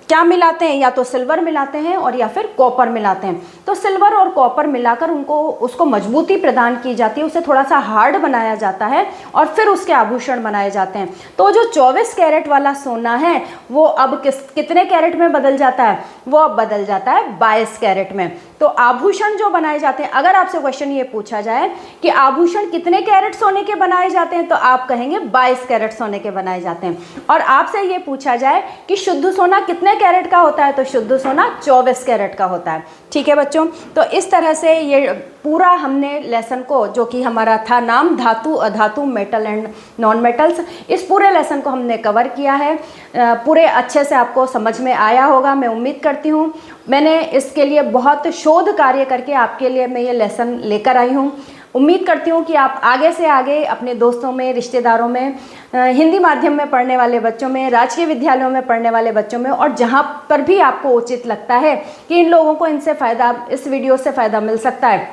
क्या मिलाते हैं, या तो सिल्वर मिलाते हैं और या फिर कॉपर मिलाते हैं। तो सिल्वर और कॉपर मिलाकर उसको मजबूती प्रदान की जाती है, उसे थोड़ा सा हार्ड बनाया जाता है और फिर उसके आभूषण बनाए जाते हैं। तो जो 24 कैरेट वाला सोना है वो अब कितने कैरेट में बदल जाता है, वो अब बदल जाता है 22 कैरेट में। तो आभूषण जो बनाए जाते हैं, अगर आपसे क्वेश्चन ये पूछा जाए कि आभूषण कितने कैरेट सोने के बनाए जाते हैं, तो आप कहेंगे 22 कैरेट सोने के बनाए जाते हैं। और आपसे ये पूछा जाए कि शुद्ध सोना कितने कैरेट का होता है, तो शुद्ध सोना 24 कैरेट का होता है। ठीक है बच्चों, तो इस तरह से ये पूरा हमने लेसन को, जो कि हमारा था नाम धातु अधातु मेटल एंड नॉन मेटल्स, इस पूरे लेसन को हमने कवर किया है। पूरे अच्छे से आपको समझ में आया होगा, मैं उम्मीद करती हूँ। मैंने इसके लिए बहुत शोध कार्य करके आपके लिए मैं ये लेसन लेकर आई हूँ। उम्मीद करती हूँ कि आप आगे से आगे अपने दोस्तों में, रिश्तेदारों में, हिंदी माध्यम में पढ़ने वाले बच्चों में, राजकीय विद्यालयों में पढ़ने वाले बच्चों में, और जहाँ पर भी आपको उचित लगता है कि इन लोगों को इनसे फ़ायदा, इस वीडियो से फ़ायदा मिल सकता है,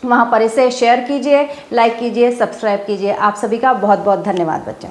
वहाँ पर इसे शेयर कीजिए, लाइक कीजिए, सब्सक्राइब कीजिए। आप सभी का बहुत बहुत धन्यवाद बच्चों।